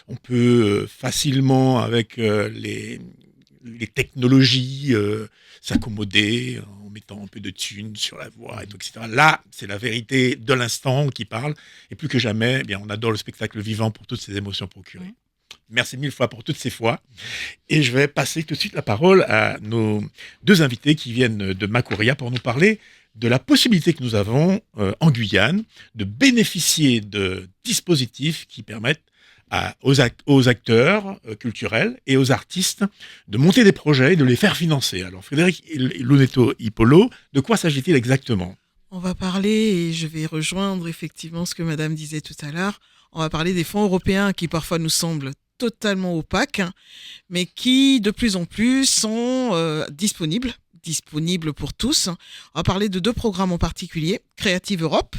on peut facilement, avec les technologies, s'accommoder en mettant un peu de thunes sur la voix, et tout, etc. Là, c'est la vérité de l'instant qui parle, et plus que jamais, eh bien, on adore le spectacle vivant pour toutes ces émotions procurées. Merci mille fois pour toutes ces fois. Et je vais passer tout de suite la parole à nos deux invités qui viennent de Macouria pour nous parler de la possibilité que nous avons en Guyane de bénéficier de dispositifs qui permettent aux acteurs culturels et aux artistes de monter des projets et de les faire financer. Alors Frédéric Loneto Ipolo, de quoi s'agit-il exactement ? On va parler, et je vais rejoindre effectivement ce que madame disait tout à l'heure, on va parler des fonds européens qui parfois nous semblent totalement opaques, mais qui de plus en plus sont disponibles pour tous. On va parler de deux programmes en particulier, Creative Europe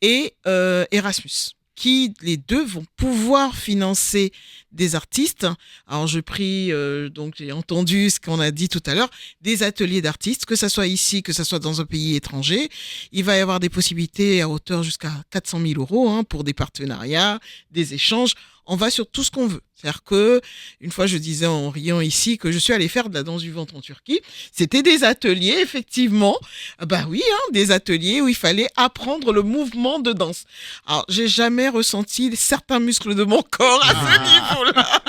et Erasmus, qui les deux vont pouvoir financer des artistes. Alors je prie, donc j'ai entendu ce qu'on a dit tout à l'heure, des ateliers d'artistes, que ça soit ici, que ça soit dans un pays étranger. Il va y avoir des possibilités à hauteur jusqu'à 400 000 € pour des partenariats, des échanges, on va sur tout ce qu'on veut. C'est-à-dire que, une fois, je disais en riant ici que je suis allée faire de la danse du ventre en Turquie. C'était des ateliers, effectivement. Bah oui, hein, des ateliers où il fallait apprendre le mouvement de danse. Alors, j'ai jamais ressenti certains muscles de mon corps à ce niveau-là.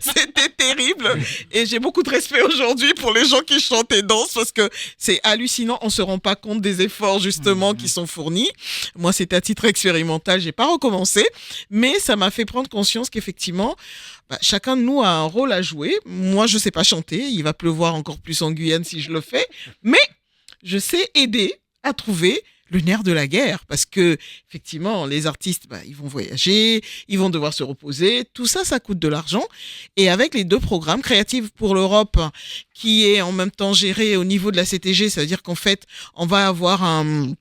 C'était terrible. Et j'ai beaucoup de respect aujourd'hui pour les gens qui chantent et dansent parce que c'est hallucinant. On se rend pas compte des efforts, justement, qui sont fournis. Moi, c'était à titre expérimental. J'ai pas recommencé, mais ça m'a fait prendre conscience qu'effectivement, chacun de nous a un rôle à jouer. Moi, je sais pas chanter. Il va pleuvoir encore plus en Guyane si je le fais, mais je sais aider à trouver le nerf de la guerre, parce que effectivement, les artistes, ils vont voyager, ils vont devoir se reposer, tout ça, ça coûte de l'argent. Et avec les 2 programmes Créatifs pour l'Europe, qui est en même temps géré au niveau de la CTG, ça veut dire qu'en fait, on va avoir un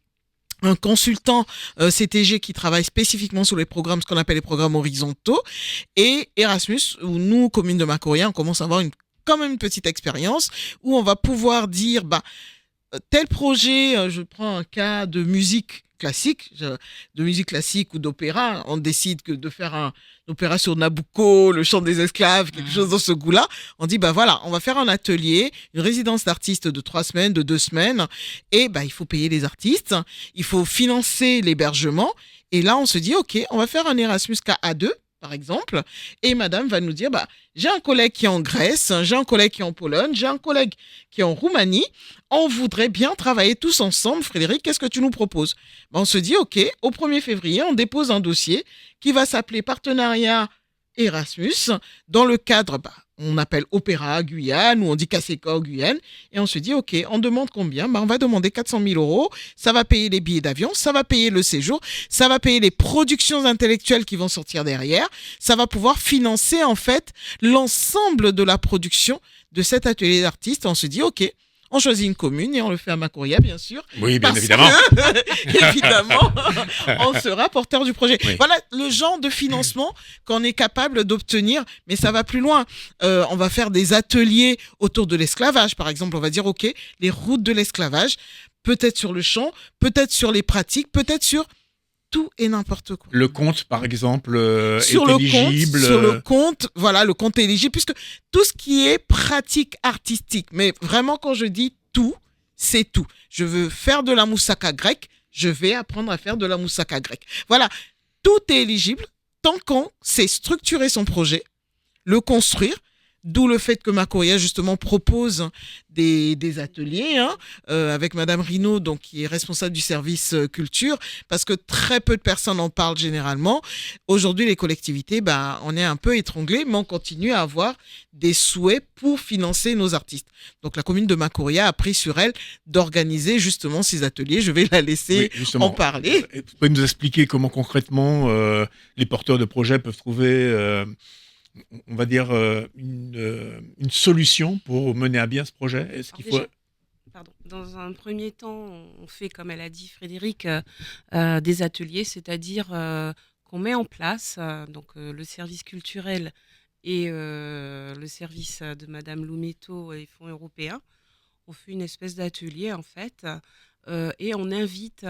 consultant CTG qui travaille spécifiquement sur les programmes, ce qu'on appelle les programmes horizontaux, et Erasmus, où nous, commune de Macoria, on commence à avoir quand même une petite expérience, où on va pouvoir dire, tel projet, je prends un cas de musique classique ou d'opéra, on décide de faire un opéra sur Nabucco, le chant des esclaves, quelque chose dans ce goût-là. On dit, voilà, on va faire un atelier, une résidence d'artistes de 3 semaines, de 2 semaines, et il faut payer les artistes, il faut financer l'hébergement, et là, on se dit, OK, on va faire un Erasmus KA2, par exemple, et madame va nous dire, j'ai un collègue qui est en Grèce, j'ai un collègue qui est en Pologne, j'ai un collègue qui est en Roumanie, on voudrait bien travailler tous ensemble. Frédéric, qu'est-ce que tu nous proposes? On se dit, OK, au 1er février, on dépose un dossier qui va s'appeler Partenariat Erasmus, dans le cadre, on appelle Opéra Guyane, ou on dit Casécor Guyane, et on se dit, OK, on demande combien? On va demander 400 000 €, ça va payer les billets d'avion, ça va payer le séjour, ça va payer les productions intellectuelles qui vont sortir derrière, ça va pouvoir financer, en fait, l'ensemble de la production de cet atelier d'artistes. On se dit, OK, on choisit une commune et on le fait à Macoria, bien sûr. Oui, bien parce évidemment. que, évidemment, on sera porteur du projet. Oui. Voilà le genre de financement qu'on est capable d'obtenir, mais ça va plus loin. On va faire des ateliers autour de l'esclavage, par exemple. On va dire, OK, les routes de l'esclavage, peut-être sur le champ, peut-être sur les pratiques, peut-être sur tout et n'importe quoi. Le compte, par exemple, Sur est le éligible. compte, sur le compte, voilà, le compte est éligible, puisque tout ce qui est pratique artistique, mais vraiment quand je dis tout, c'est tout. Je veux faire de la moussaka grecque, je vais apprendre à faire de la moussaka grecque. Voilà, tout est éligible tant qu'on sait structurer son projet, le construire. D'où le fait que Macoria, justement, propose des ateliers avec Madame Rino, donc, qui est responsable du service culture, parce que très peu de personnes en parlent généralement. Aujourd'hui, les collectivités, on est un peu étranglés, mais on continue à avoir des souhaits pour financer nos artistes. Donc, la commune de Macoria a pris sur elle d'organiser justement ces ateliers. Je vais la laisser en parler. Vous pouvez nous expliquer comment concrètement les porteurs de projets peuvent trouver... on va dire, une solution pour mener à bien ce projet? Est-ce qu'il faut... Dans un premier temps, on fait, comme elle a dit Frédéric, des ateliers, c'est-à-dire qu'on met en place le service culturel et le service de Madame Loumeto et Fonds européens. On fait une espèce d'atelier, en fait, et on invite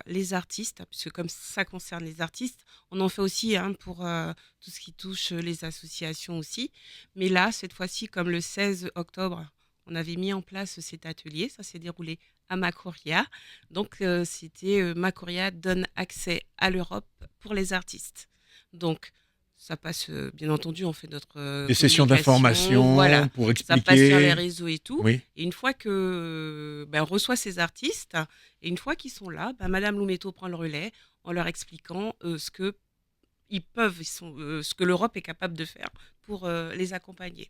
les artistes, puisque comme ça concerne les artistes, on en fait aussi pour tout ce qui touche les associations aussi. Mais là, cette fois-ci, comme le 16 octobre, on avait mis en place cet atelier, ça s'est déroulé à Macoria. Donc, c'était Macoria donne accès à l'Europe pour les artistes. Donc, ça passe, bien entendu, on fait notre des sessions d'information pour expliquer. Ça passe sur les réseaux et tout. Oui. Et une fois que on reçoit ces artistes, et une fois qu'ils sont là, Madame Loumeto prend le relais en leur expliquant ce que ce que l'Europe est capable de faire pour les accompagner.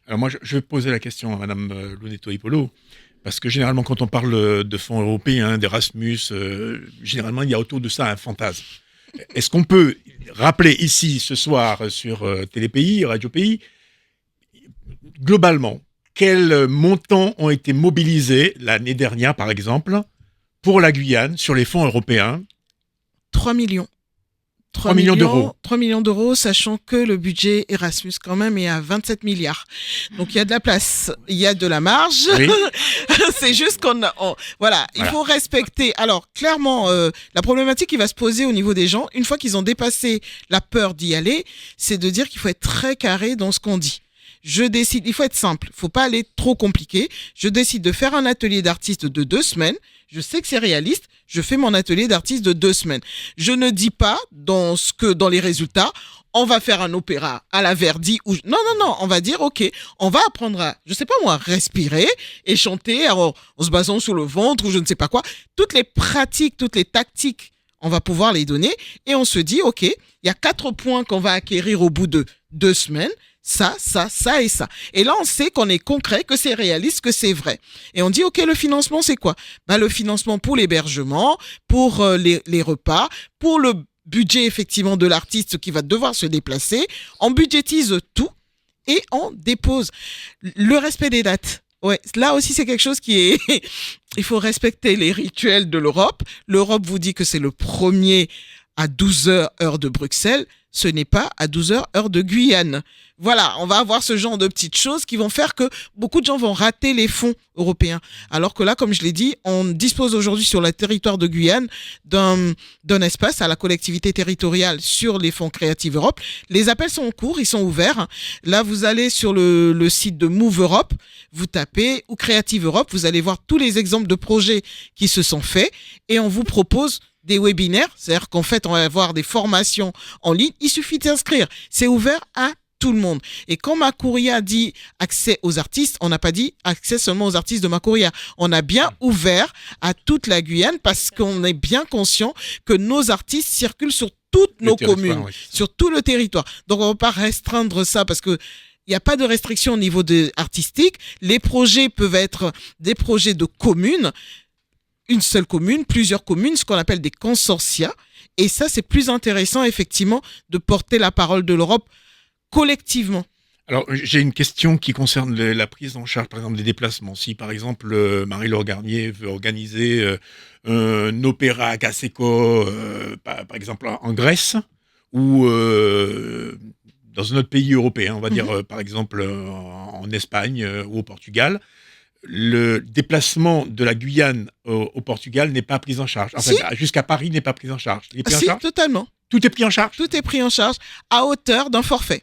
Alors moi, je vais poser la question à Madame Loumeto-Ipolo, parce que généralement, quand on parle de fonds européens, d'Erasmus, généralement, il y a autour de ça un fantasme. Est-ce qu'on peut rappeler ici, ce soir, sur Télépays, Radio Pays, globalement, quels montants ont été mobilisés l'année dernière, par exemple, pour la Guyane, sur les fonds européens? 3 millions. 3 millions d'euros. 3 millions d'euros, sachant que le budget Erasmus quand même est à 27 milliards. Donc il y a de la place, il y a de la marge. Oui. C'est juste voilà, il faut respecter. Alors clairement, la problématique qui va se poser au niveau des gens, une fois qu'ils ont dépassé la peur d'y aller, c'est de dire qu'il faut être très carré dans ce qu'on dit. Je décide, il faut être simple, faut pas aller trop compliqué. Je décide de faire un atelier d'artiste de 2 semaines. Je sais que c'est réaliste. Je fais mon atelier d'artiste de 2 semaines. Je ne dis pas dans les résultats, on va faire un opéra à la Verdi ou non, on va dire ok, on va apprendre à, je sais pas moi, respirer et chanter en se basant sur le ventre ou je ne sais pas quoi. Toutes les pratiques, toutes les tactiques, on va pouvoir les donner et on se dit ok, il y a 4 points qu'on va acquérir au bout de 2 semaines. Ça et ça. Et là, on sait qu'on est concret, que c'est réaliste, que c'est vrai. Et on dit, OK, le financement, c'est quoi? Le financement pour l'hébergement, pour les repas, pour le budget, effectivement, de l'artiste qui va devoir se déplacer. On budgétise tout et on dépose. Le respect des dates. Ouais, là aussi, c'est quelque chose qui est... Il faut respecter les rituels de l'Europe. L'Europe vous dit que c'est le 1er à 12h, heure de Bruxelles. Ce n'est pas à 12h, heure de Guyane. Voilà, on va avoir ce genre de petites choses qui vont faire que beaucoup de gens vont rater les fonds européens. Alors que là, comme je l'ai dit, on dispose aujourd'hui sur le territoire de Guyane d'un espace à la collectivité territoriale sur les fonds Creative Europe. Les appels sont en cours, ils sont ouverts. Là, vous allez sur le site de Move Europe, vous tapez ou Creative Europe, vous allez voir tous les exemples de projets qui se sont faits et on vous propose des webinaires, c'est-à-dire qu'en fait, on va avoir des formations en ligne. Il suffit d'inscrire. C'est ouvert à tout le monde. Et quand Macouria dit accès aux artistes, on n'a pas dit accès seulement aux artistes de Macouria. On a bien ouvert à toute la Guyane parce qu'on est bien conscient que nos artistes circulent sur toutes nos communes, oui, sur tout le territoire. Donc, on ne va pas restreindre ça parce que il n'y a pas de restriction au niveau artistique. Les projets peuvent être des projets de communes, une seule commune, plusieurs communes, ce qu'on appelle des consortia. Et ça, c'est plus intéressant, effectivement, de porter la parole de l'Europe collectivement. Alors, j'ai une question qui concerne la prise en charge, par exemple, des déplacements. Si, par exemple, Marie-Laure Garnier veut organiser un opéra à Caseco, par exemple, en Grèce, ou dans un autre pays européen, on va dire, par exemple, en Espagne ou au Portugal, le déplacement de la Guyane au Portugal n'est pas pris en charge. Enfin, Si. jusqu'à Paris n'est pas pris en charge. Il est pris en Si, charge totalement. Tout est pris en charge. Tout est pris en charge à hauteur d'un forfait.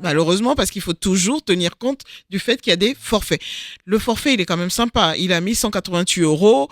Malheureusement, parce qu'il faut toujours tenir compte du fait qu'il y a des forfaits. Le forfait, il est quand même sympa. Il a mis 188 €.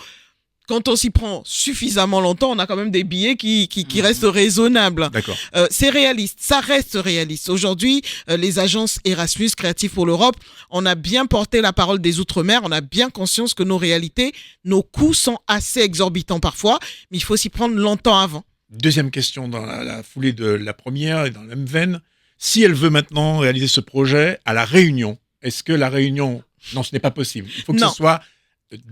Quand on s'y prend suffisamment longtemps, on a quand même des billets qui restent raisonnables. D'accord. C'est réaliste, ça reste réaliste. Aujourd'hui, les agences Erasmus, Créatifs pour l'Europe, on a bien porté la parole des Outre-mer, on a bien conscience que nos réalités, nos coûts sont assez exorbitants parfois, mais il faut s'y prendre longtemps avant. Deuxième question dans la foulée de la première et dans la même veine. Si elle veut maintenant réaliser ce projet à La Réunion, est-ce que La Réunion... Non, ce n'est pas possible. Il faut que Non. ce soit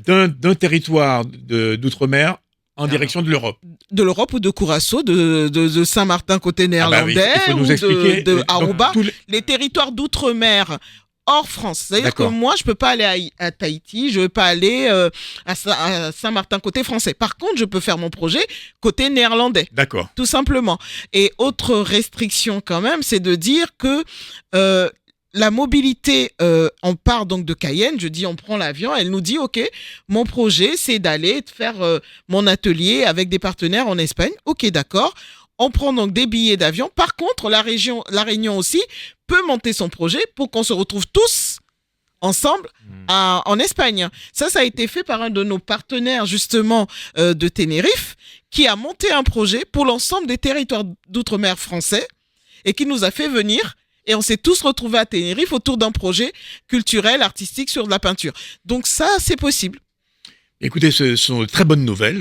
d'un territoire d'outre-mer en direction de l'Europe. De l'Europe ou de Curaçao, de Saint-Martin côté néerlandais, il faut nous ou expliquer. de Donc, Aruba. tous les- Les territoires d'outre-mer hors France. C'est-à-dire que D'accord. moi, je peux pas aller à Tahiti, je peux pas aller à Saint-Martin côté français. Par contre, je peux faire mon projet côté néerlandais. D'accord. Tout simplement. Et autre restriction quand même, c'est de dire que la mobilité, on part donc de Cayenne, je dis on prend l'avion, elle nous dit ok, mon projet c'est d'aller faire mon atelier avec des partenaires en Espagne. Ok, d'accord. On prend donc des billets d'avion. Par contre, la Réunion aussi peut monter son projet pour qu'on se retrouve tous ensemble en Espagne. Ça a été fait par un de nos partenaires justement de Tenerife qui a monté un projet pour l'ensemble des territoires d'outre-mer français et qui nous a fait venir et on s'est tous retrouvés à Tenerife autour d'un projet culturel, artistique sur de la peinture. Donc ça, c'est possible. Écoutez, ce sont de très bonnes nouvelles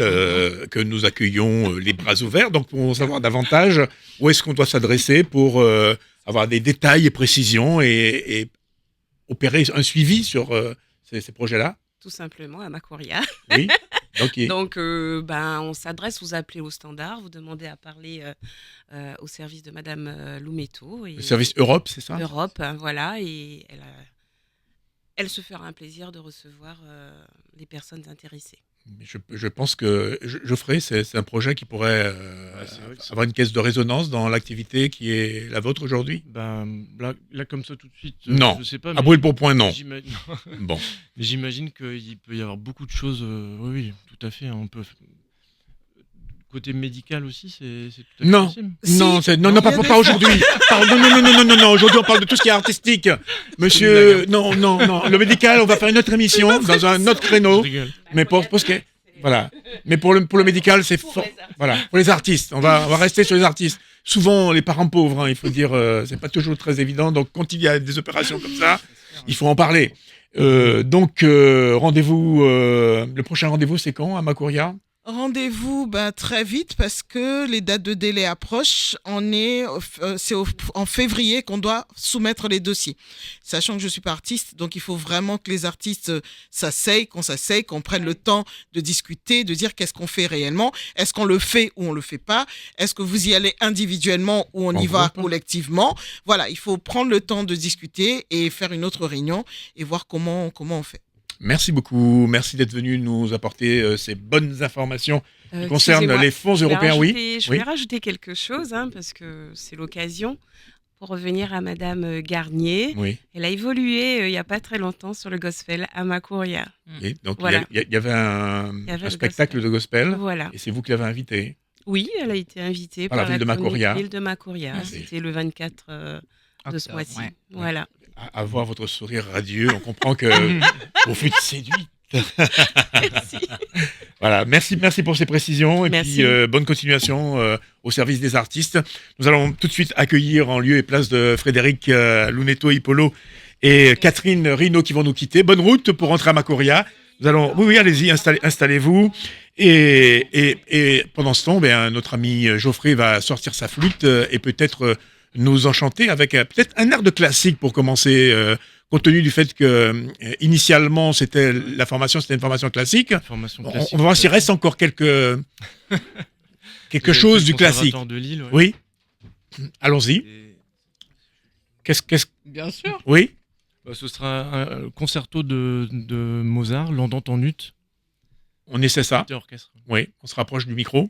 que nous accueillons les bras ouverts. Donc, pour en savoir davantage, où est-ce qu'on doit s'adresser pour avoir des détails et précisions et opérer un suivi sur ces projets-là? Tout simplement à Macouria. Oui. Ok. Donc, on s'adresse, vous appelez au standard, vous demandez à parler au service de Madame Loumeto. Et Le service Europe, c'est ça? Europe, hein, voilà, et elle se fera un plaisir de recevoir les personnes intéressées. Je pense que Geoffrey, c'est un projet qui pourrait c'est vrai que avoir une caisse de résonance dans l'activité qui est la vôtre aujourd'hui. Ben, là, comme ça, tout de suite, Non. je sais pas. À brûle pour point, non. Bon. Mais j'imagine qu'il peut y avoir beaucoup de choses. Oui, tout à fait. On peut. Côté médical aussi, c'est tout à fait Non. possible. Si. Non, non, Il y a pas des aujourd'hui. Non. Aujourd'hui, on parle de tout ce qui est artistique. Monsieur, non. Le médical, on va faire une autre émission dans un autre Je créneau. rigole. Mais pour ce qui est, voilà. Mais pour le médical, c'est voilà. Pour les artistes, on va rester sur les artistes. Souvent, les parents pauvres, hein, il faut dire, c'est pas toujours très évident. Donc, quand il y a des opérations comme ça, il faut en parler. Donc, rendez-vous. Le prochain rendez-vous, c'est quand à Macouria? Rendez-vous très vite parce que les dates de délai approchent. C'est en février qu'on doit soumettre les dossiers. Sachant que je suis pas artiste, donc il faut vraiment que les artistes s'asseyent, qu'on prenne le temps de discuter, de dire qu'est-ce qu'on fait réellement. Est-ce qu'on le fait ou on le fait pas? Est-ce que vous y allez individuellement ou on y va collectivement? Voilà, il faut prendre le temps de discuter et faire une autre réunion et voir comment on fait. Merci beaucoup. Merci d'être venu nous apporter ces bonnes informations qui concernent Excusez-moi, les fonds européens. Je vais rajouter quelque chose, parce que c'est l'occasion. Pour revenir à Madame Garnier, Oui. elle a évolué il n'y a pas très longtemps sur le gospel à Macouria. Et donc, Voilà. il y avait un le spectacle de gospel. Voilà. Et c'est vous qui l'avez invité. Oui, elle a été invitée Par la ville de Macouria. ville de Macouria. Ah, C'était le 24 de ce Octobre, mois-ci. ouais. Voilà. À voir votre sourire radieux, on comprend que vous fûtes séduite. Merci. Voilà, merci pour ces précisions et Merci. puis bonne continuation au service des artistes. Nous allons tout de suite accueillir en lieu et place de Frédéric Lunetto Ipolo et Catherine Rino qui vont nous quitter. Bonne route pour rentrer à Macouria. Nous allons, oui, allez-y, installez-vous. Et pendant ce temps, notre ami Geoffrey va sortir sa flûte et peut-être nous enchanter avec peut-être un air de classique pour commencer. Compte tenu du fait que initialement c'était une formation classique, Formation on classique, va voir s'il reste encore quelque chose du classique. De Lille, ouais. Oui, allons-y. Et- Qu'est-ce Bien sûr. Oui, ce sera un concerto de Mozart, l'Andante en ut, on essaie ça. et orchestre. Oui, on se rapproche du micro.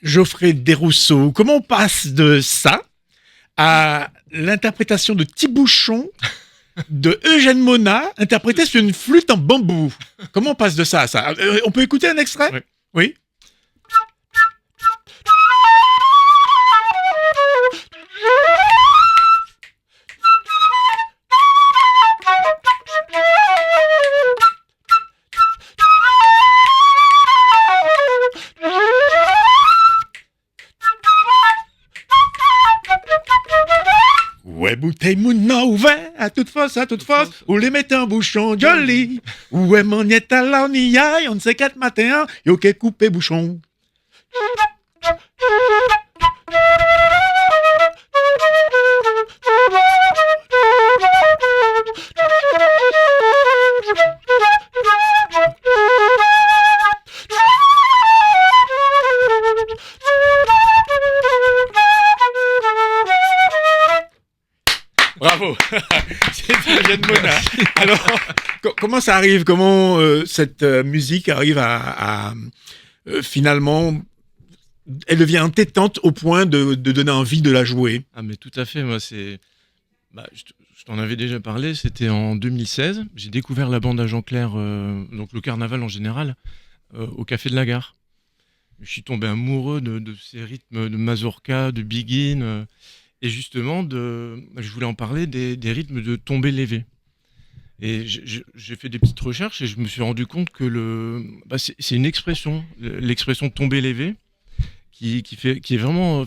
Geoffrey Desrousseaux, comment on passe de ça à l'interprétation de Thibouchon de Eugène Mona, interprété sur une flûte en bambou? Comment on passe de ça à ça? On peut écouter un extrait? Ouais. Oui. Ouais, bouteille mouna ouvert à toute force, ou les mettre en bouchon joli. Ouais, maniette à l'ornillaille, on ne sait quatre matins, yo qu'est coupé bouchon. Bravo. C'était Jeanne Mona. Alors, comment ça arrive? Comment cette musique arrive finalement, elle devient entêtante au point de donner envie de la jouer? Ah, mais tout à fait. Moi, je t'en avais déjà parlé. C'était en 2016. J'ai découvert la bande à Jean Clair, donc le carnaval en général, au Café de la Gare. Je suis tombé amoureux de ces rythmes de mazurka, de begin, et justement, je voulais en parler des rythmes de tombé levé. Et j'ai fait des petites recherches et je me suis rendu compte que c'est une expression, l'expression tombé levé, qui est vraiment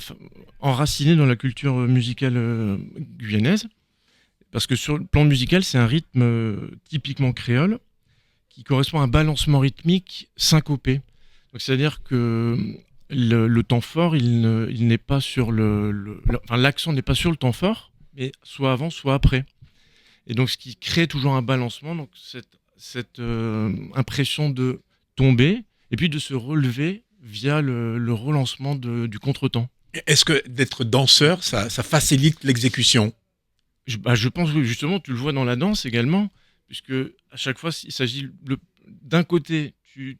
enracinée dans la culture musicale guyanaise. Parce que sur le plan musical, c'est un rythme typiquement créole qui correspond à un balancement rythmique syncopé. Donc, c'est-à-dire que le temps fort, il n'est pas sur l'accent n'est pas sur le temps fort, mais soit avant, soit après. Et donc, ce qui crée toujours un balancement, donc cette impression de tomber et puis de se relever via le relancement du contretemps. Est-ce que d'être danseur, ça facilite l'exécution? Je pense que justement, tu le vois dans la danse également, puisque à chaque fois, il s'agit d'un côté, tu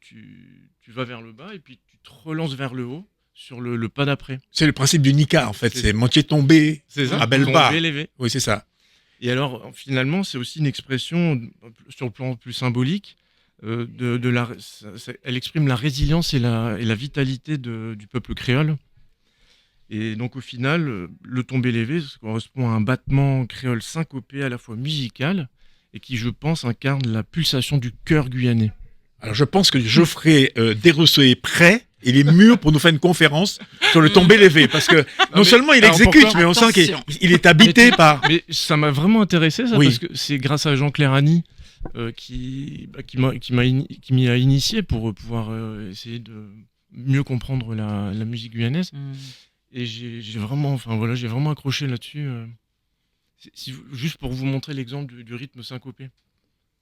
vas vers le bas et puis tu te relances vers le haut sur le pas d'après. C'est le principe du Nika, en fait. C'est moitié tombé, C'est ça, à belle barre. tombé, levé. Oui, c'est ça. Et alors, finalement, c'est aussi une expression, sur le plan plus symbolique, elle exprime la résilience et la vitalité du peuple créole. Et donc, au final, le tombé levé, ça correspond à un battement créole syncopé à la fois musical et qui, je pense, incarne la pulsation du cœur guyanais. Alors, je pense que Geoffrey Desrousseaux est prêt. Il est mûr pour nous faire une conférence sur le tombé levé. Parce que non seulement il exécute, mais on sent qu'il est habité par... Mais ça m'a vraiment intéressé, ça, Oui. parce que c'est grâce à Jean Clair Annie qui m'y a initié pour pouvoir essayer de mieux comprendre la musique guyanaise. Et j'ai vraiment accroché là-dessus. Juste pour vous montrer l'exemple du rythme syncopé.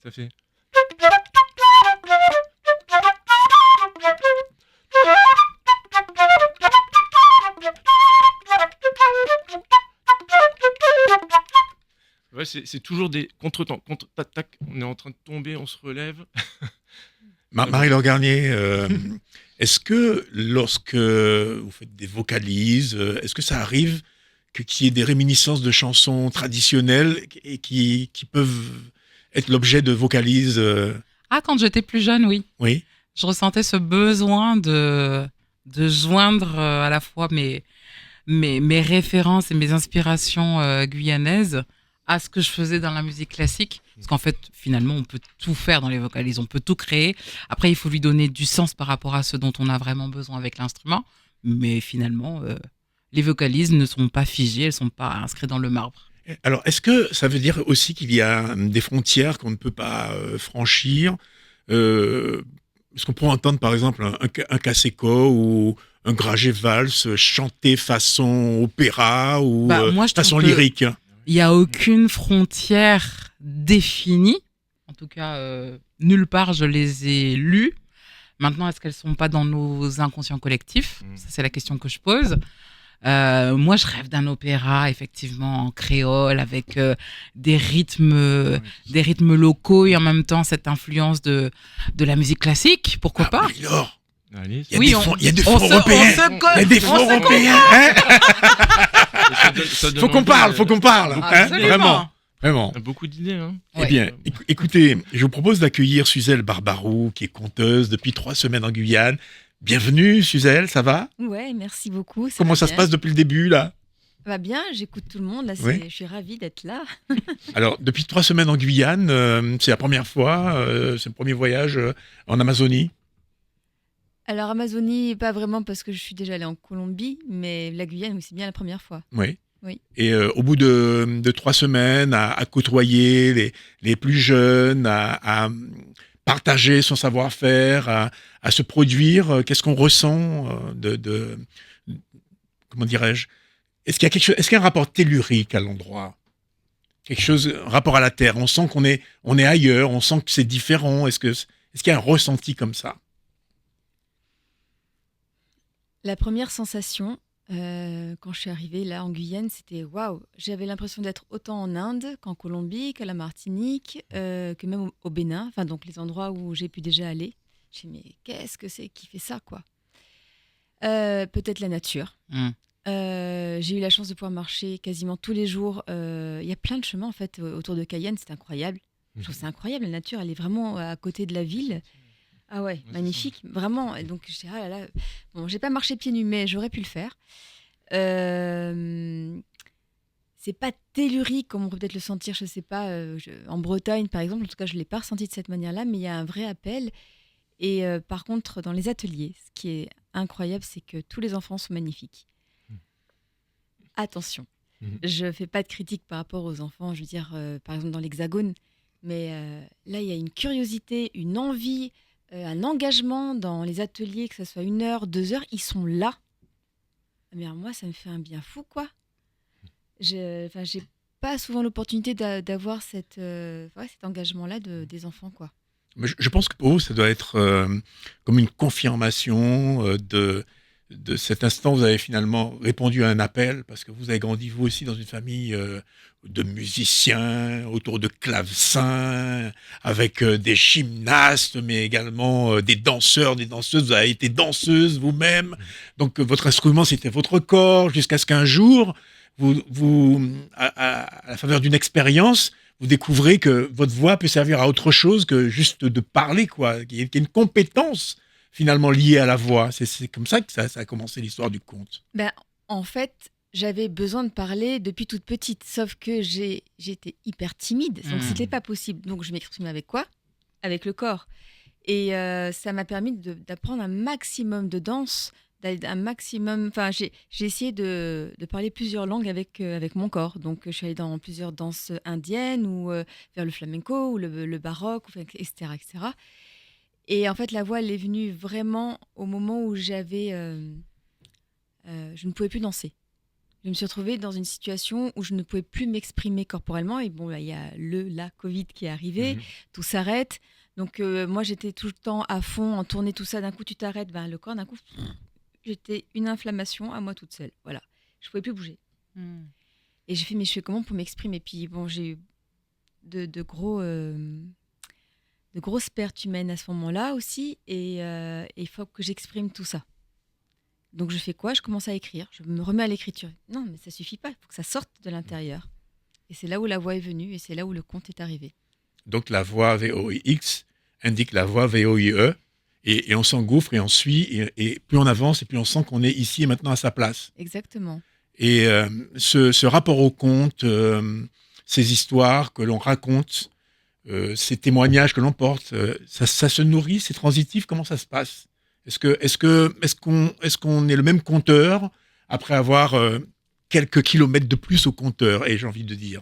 Ça fait... Ouais, c'est toujours des contre-temps, tac, on est en train de tomber, on se relève. Marie-Laure Garnier, est-ce que lorsque vous faites des vocalises, est-ce que ça arrive qu'il y ait des réminiscences de chansons traditionnelles et qui peuvent être l'objet de vocalises Ah, quand j'étais plus jeune, oui. Oui. Je ressentais ce besoin de joindre à la fois mes références et mes inspirations guyanaises à ce que je faisais dans la musique classique. Parce qu'en fait, finalement, on peut tout faire dans les vocalises, on peut tout créer. Après, il faut lui donner du sens par rapport à ce dont on a vraiment besoin avec l'instrument. Mais finalement, les vocalises ne sont pas figées, elles ne sont pas inscrites dans le marbre. Alors, est-ce que ça veut dire aussi qu'il y a des frontières qu'on ne peut pas franchir Est-ce qu'on pourrait entendre, par exemple, un Caseco ou un Gragé Valse chanté façon opéra ou moi, je façon trouve que lyrique? il n'y a aucune frontière définie. En tout cas, nulle part je les ai lues. Maintenant, est-ce qu'elles ne sont pas dans nos inconscients collectifs? Ça, c'est la question que je pose. Moi, je rêve d'un opéra, effectivement, en créole, avec des rythmes locaux et en même temps cette influence de la musique classique. Pourquoi pas? Marie-Laure, Allez, il y a des fonds européens. Il y a des fonds européens. Hein faut qu'on parle. Hein, vraiment. on a beaucoup d'idées. Hein. Eh bien, écoutez, je vous propose d'accueillir Suzelle Barbarou, qui est conteuse depuis 3 semaines en Guyane. Bienvenue, Suzelle, ça va? Ouais, merci beaucoup. Comment ça se passe depuis le début, là? Va bien, j'écoute tout le monde. Là, Oui. je suis ravie d'être là. Alors, depuis 3 semaines en Guyane, c'est la première fois, c'est le premier voyage en Amazonie. Alors, Amazonie, pas vraiment parce que je suis déjà allée en Colombie, mais la Guyane, oui, c'est bien la première fois. Oui. Oui. Et au bout de 3 semaines, à côtoyer les plus jeunes, à partager son savoir-faire, à se produire, qu'est-ce qu'on ressent comment dirais-je? Est-ce qu'il y a quelque chose, est-ce qu'il y a un rapport tellurique à l'endroit? Quelque chose, un rapport à la terre? On sent qu'on est ailleurs, on sent que c'est différent. Est-ce qu'il y a un ressenti comme ça? La première sensation, Quand je suis arrivée là en Guyane, c'était waouh. J'avais l'impression d'être autant en Inde qu'en Colombie, qu'à la Martinique, que même au Bénin. Enfin, donc les endroits où j'ai pu déjà aller. Je me suis dit, mais qu'est-ce que c'est qui fait ça, quoi. Peut-être la nature. J'ai eu la chance de pouvoir marcher quasiment tous les jours. Il y a plein de chemins en fait autour de Cayenne, c'est incroyable. Je trouve que c'est incroyable, la nature, elle est vraiment à côté de la ville. Ah ouais, magnifique, vraiment. Et donc je dis, ah là là, bon, j'ai pas marché pieds nus, mais j'aurais pu le faire. C'est pas tellurique comme on peut peut-être le sentir, je sais pas, en Bretagne par exemple, en tout cas je l'ai pas ressenti de cette manière-là, mais il y a un vrai appel. Et par contre, dans les ateliers, ce qui est incroyable, c'est que tous les enfants sont magnifiques. Attention, je fais pas de critique par rapport aux enfants, je veux dire, par exemple dans l'Hexagone, mais là, il y a une curiosité, une envie, un engagement dans les ateliers, que ce soit 1 heure, 2 heures, ils sont là. Mais alors, moi, ça me fait un bien fou, quoi. J'ai pas souvent l'opportunité d'avoir cet engagement-là des enfants, quoi. Mais je pense que pour vous, ça doit être comme une confirmation de cet instant où vous avez finalement répondu à un appel, parce que vous avez grandi vous aussi dans une famille de musiciens, autour de clavecins, avec des gymnastes, mais également des danseurs, des danseuses. Vous avez été danseuse vous-même, donc votre instrument c'était votre corps, jusqu'à ce qu'un jour, à la faveur d'une expérience, vous découvrez que votre voix peut servir à autre chose que juste de parler, quoi. Qu'il y a une compétence finalement liée à la voix. C'est comme ça que ça a commencé l'histoire du conte. Ben, en fait, j'avais besoin de parler depuis toute petite, sauf que j'étais hyper timide, donc c'était pas possible. Donc je m'exprimais avec quoi ? Avec le corps. Et ça m'a permis d'apprendre un maximum de danse, un maximum. Enfin, j'ai essayé de parler plusieurs langues avec mon corps. Donc, je suis allée dans plusieurs danses indiennes ou vers le flamenco ou le baroque, etc., etc. Et en fait, la voix, elle est venue vraiment au moment où je ne pouvais plus danser. Je me suis retrouvée dans une situation où je ne pouvais plus m'exprimer corporellement. Et bon, il y a la Covid qui est arrivé, tout s'arrête. Donc, moi, j'étais tout le temps à fond, en tournée, tout ça. D'un coup, tu t'arrêtes, le corps, d'un coup, j'étais une inflammation à moi toute seule. Voilà, je ne pouvais plus bouger. Et j'ai fait, mais je fais comment pour m'exprimer ? Et puis, bon, j'ai eu de grosses pertes humaines à ce moment-là aussi. Et il faut que j'exprime tout ça. Donc, je fais quoi ? Je commence à écrire. Je me remets à l'écriture. Non, mais ça ne suffit pas. Il faut que ça sorte de l'intérieur. Et c'est là où la voix est venue et c'est là où le conte est arrivé. Donc, la voix VOIX indique la voix VOIE. Et on s'engouffre et on suit. Et plus on avance et plus on sent qu'on est ici et maintenant à sa place. Exactement. Et ce rapport au conte, ces histoires que l'on raconte, ces témoignages que l'on porte, ça se nourrit, c'est transitif. Comment ça se passe ? Est-ce qu'on est le même conteur après avoir quelques kilomètres de plus au compteur, et j'ai envie de dire.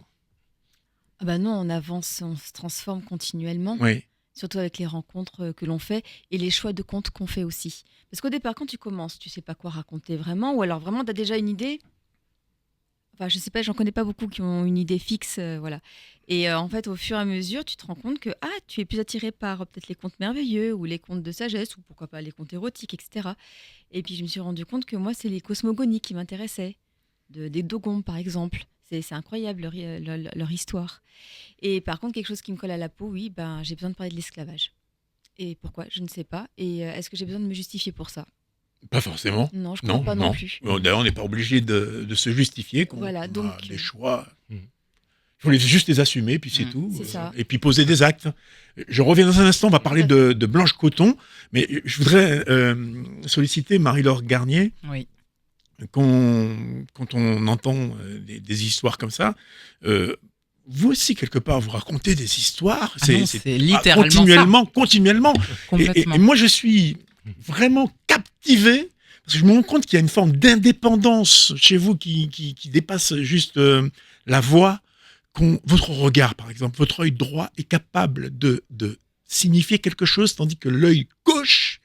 Ah bah non, on avance, on se transforme continuellement. Oui. Surtout avec les rencontres que l'on fait et les choix de contes qu'on fait aussi. Parce qu'au départ, quand tu commences, tu sais pas quoi raconter vraiment, ou alors vraiment, tu as déjà une idée. Enfin, je sais pas, j'en connais pas beaucoup qui ont une idée fixe, voilà. Et en fait, au fur et à mesure, tu te rends compte que tu es plus attiré par peut-être les contes merveilleux ou les contes de sagesse ou pourquoi pas les contes érotiques, etc. Et puis, je me suis rendu compte que moi, c'est les cosmogonies qui m'intéressaient, des Dogons par exemple. C'est incroyable leur histoire. Et par contre, quelque chose qui me colle à la peau, oui, j'ai besoin de parler de l'esclavage. Et pourquoi ? Je ne sais pas. Et est-ce que j'ai besoin de me justifier pour ça ? Pas forcément. Non, je ne crois pas non plus. D'ailleurs, on n'est pas obligé de se justifier. Voilà, donc a des choix. Il faut juste les assumer, puis c'est tout. C'est ça. Et puis poser des actes. Je reviens dans un instant, on va parler de Blanche Coton, mais je voudrais solliciter Marie-Laure Garnier. Oui. Quand on entend des histoires comme ça, vous aussi, quelque part, vous racontez des histoires. C'est littéralement continuellement. Et moi, je suis vraiment captivé, parce que je me rends compte qu'il y a une forme d'indépendance chez vous qui dépasse juste la voix. Votre regard, par exemple, votre œil droit est capable de signifier quelque chose, tandis que l'œil gauche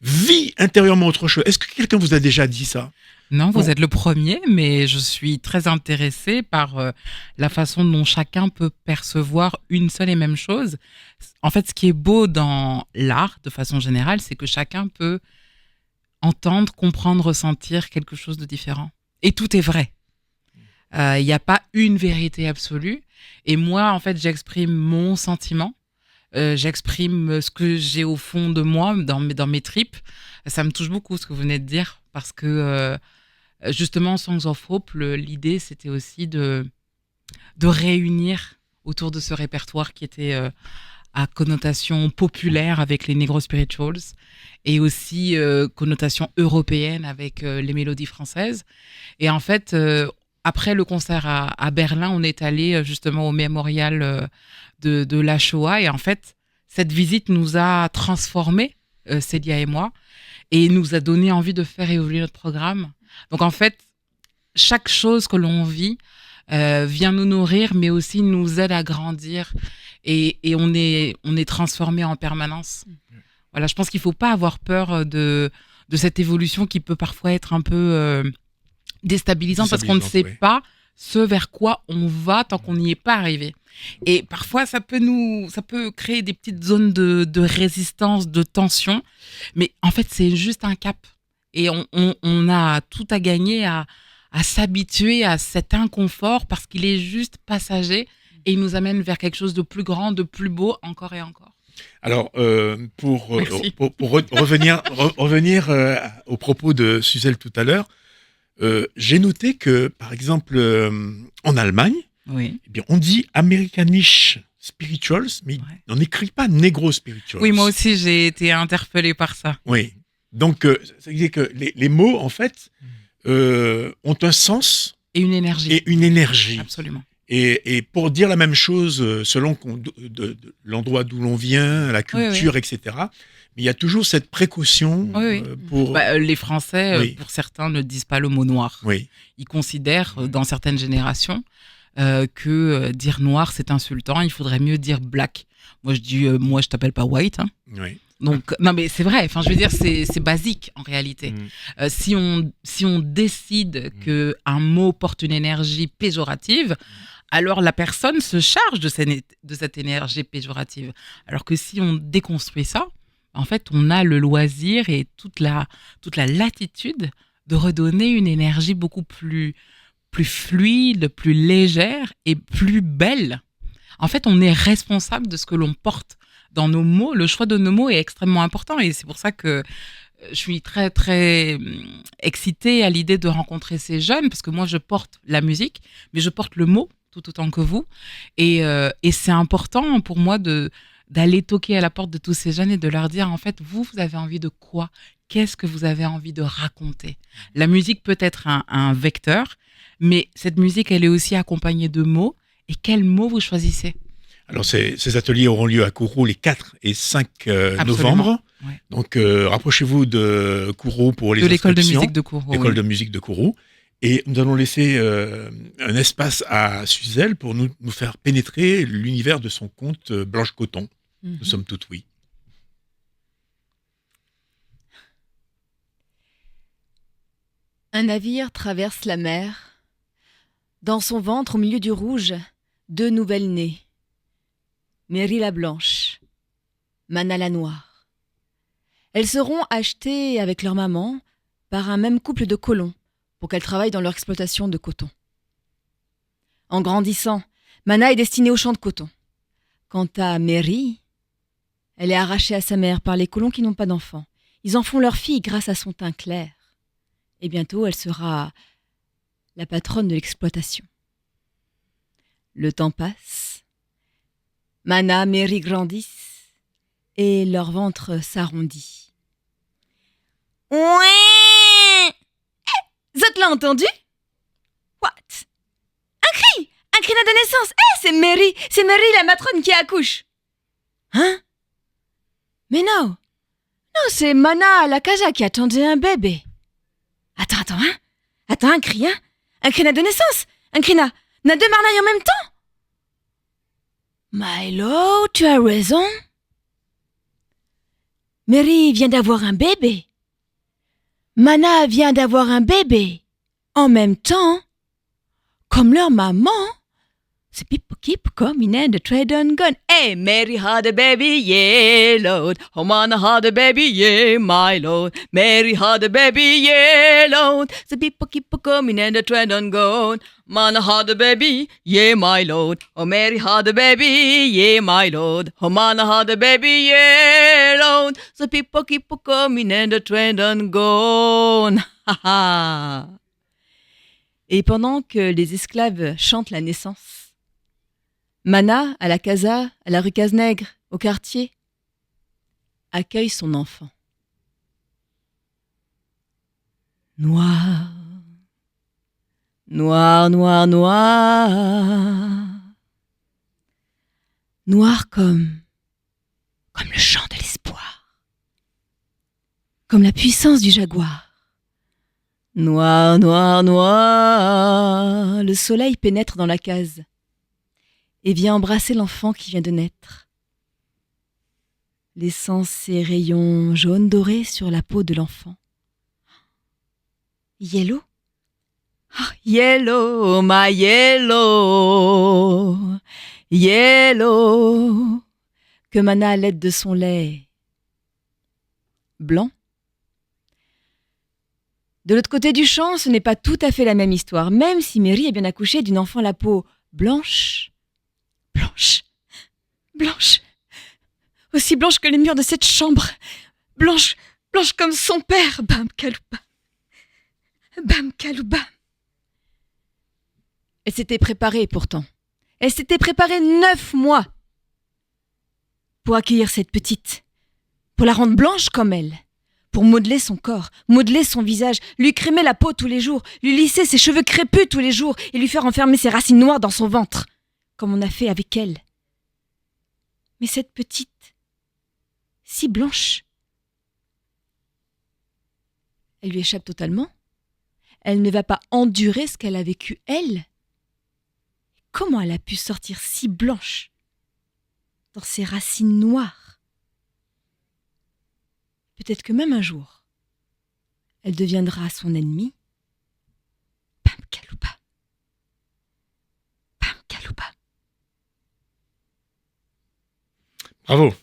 vit intérieurement autre chose. Est-ce que quelqu'un vous a déjà dit ça ? Non, vous êtes le premier, mais je suis très intéressée par la façon dont chacun peut percevoir une seule et même chose. En fait, ce qui est beau dans l'art, de façon générale, c'est que chacun peut entendre, comprendre, ressentir quelque chose de différent. Et tout est vrai. Il n'y a pas une vérité absolue. Et moi, en fait, j'exprime mon sentiment. J'exprime ce que j'ai au fond de moi, dans mes tripes. Ça me touche beaucoup ce que vous venez de dire, parce que justement, Songs of Hope, l'idée, c'était aussi de réunir autour de ce répertoire qui était à connotation populaire avec les Negro Spirituals et aussi connotation européenne avec les mélodies françaises. Et en fait, après le concert à Berlin, on est allé justement au mémorial de la Shoah. Et en fait, cette visite nous a transformés, Célia et moi, et nous a donné envie de faire évoluer notre programme. Donc en fait, chaque chose que l'on vit vient nous nourrir, mais aussi nous aide à grandir. Et on est transformé en permanence. Voilà, je pense qu'il ne faut pas avoir peur de cette évolution qui peut parfois être un peu déstabilisante parce qu'on ne sait pas ce vers quoi on va tant qu'on n'y est pas arrivé. Et parfois, ça peut créer des petites zones de résistance, de tension. Mais en fait, c'est juste un cap. Et on a tout à gagner à s'habituer à cet inconfort parce qu'il est juste passager et il nous amène vers quelque chose de plus grand, de plus beau, encore et encore. Alors, pour revenir au propos de Suzelle tout à l'heure, j'ai noté que, par exemple, en Allemagne, oui. Eh bien, on dit Americanish Spirituals, mais on n'écrit pas Negro Spirituals. Oui, moi aussi, j'ai été interpellée par ça. Oui. Donc, ça veut dire que les mots, en fait, ont un sens. Et une énergie. Absolument. Et pour dire la même chose, selon de l'endroit d'où l'on vient, la culture, oui. etc., mais il y a toujours cette précaution pour... les Français, pour certains, ne disent pas le mot noir. Oui. Ils considèrent, dans certaines générations, que dire noir, c'est insultant. Il faudrait mieux dire black. Moi, je dis, moi, je t'appelle pas white. Hein. Oui. Donc, non, mais c'est vrai. Enfin, je veux dire, c'est basique, en réalité. Si on décide qu'un mot porte une énergie péjorative, alors la personne se charge de cette énergie péjorative. Alors que si on déconstruit ça, en fait, on a le loisir et toute la latitude de redonner une énergie beaucoup plus fluide, plus légère et plus belle. En fait, on est responsable de ce que l'on porte dans nos mots. Le choix de nos mots est extrêmement important et c'est pour ça que je suis très, très excitée à l'idée de rencontrer ces jeunes parce que moi, je porte la musique, mais je porte le mot tout autant que vous. Et c'est important pour moi d'aller toquer à la porte de tous ces jeunes et de leur dire, en fait, vous avez envie de quoi ? Qu'est-ce que vous avez envie de raconter ? La musique peut être un vecteur, mais cette musique, elle est aussi accompagnée de mots. Et quels mots vous choisissez ? Alors, ces ateliers auront lieu à Kourou les 4 et 5 novembre. Ouais. Donc, rapprochez-vous de Kourou pour les inscriptions. De l'école de musique de Kourou. L'école de musique de Kourou. Et nous allons laisser un espace à Suzelle pour nous faire pénétrer l'univers de son conte Blanche Coton. Nous sommes toutes oui. Un navire traverse la mer. Dans son ventre, au milieu du rouge, 2 nouvelles-nées. Mary la blanche, Mana la noire. Elles seront achetées avec leur maman par un même couple de colons pour qu'elles travaillent dans leur exploitation de coton. En grandissant, Mana est destinée au champ de coton. Quant à Mary, elle est arrachée à sa mère par les colons qui n'ont pas d'enfants. Ils en font leur fille grâce à son teint clair. Et bientôt, elle sera la patronne de l'exploitation. Le temps passe. Mana, Mary grandissent et leur ventre s'arrondit. Ouais! Zot l'a entendu? What? Un cri de naissance. C'est Mary la matrone qui accouche. Hein? Mais non, c'est Mana la casa qui attendait un bébé. Attends, hein? Attends, un cri de naissance. Un cri n'a 2 marnailles en même temps. Milo, tu as raison. Mary vient d'avoir un bébé. Mana vient d'avoir un bébé. En même temps, comme leur maman, The people keep coming and the trade on gone. Hey, Mary had a baby, yeah, Lord. Oh, man had a baby, yeah, my Lord. Mary had a baby, yeah, Lord. The people keep coming and the trade on gone. Man had a baby, yeah, my Lord. Oh, Mary had a baby, yeah, my Lord. Oh, man had a baby, yeah, Lord. The people keep coming and the trade on gone. Ha ha. Et pendant que les esclaves chantent la naissance, Mana, à la casa, à la rue Cazenègre, au quartier, accueille son enfant. Noir, noir, noir, noir, noir comme le chant de l'espoir, comme la puissance du jaguar. Noir, noir, noir, le soleil pénètre dans la case et vient embrasser l'enfant qui vient de naître, laissant ses rayons jaunes dorés sur la peau de l'enfant. Yellow? Oh, yellow, my yellow, yellow, que Mana à l'aide de son lait blanc. De l'autre côté du champ, ce n'est pas tout à fait la même histoire, même si Mary est bien accouchée d'une enfant à la peau blanche, blanche, blanche, aussi blanche que les murs de cette chambre, blanche, blanche comme son père, Bam Kalouba, Bam Kalouba. Elle s'était préparée pourtant, elle s'était préparée 9 mois pour accueillir cette petite, pour la rendre blanche comme elle, pour modeler son corps, modeler son visage, lui crémer la peau tous les jours, lui lisser ses cheveux crépus tous les jours et lui faire enfermer ses racines noires dans son ventre, comme on a fait avec elle. Mais cette petite, si blanche, elle lui échappe totalement. Elle ne va pas endurer ce qu'elle a vécu, elle. Comment elle a pu sortir si blanche dans ses racines noires? Peut-être que même un jour, elle deviendra son ennemi. Bam Kalouba. Bam Kalouba. Bravo.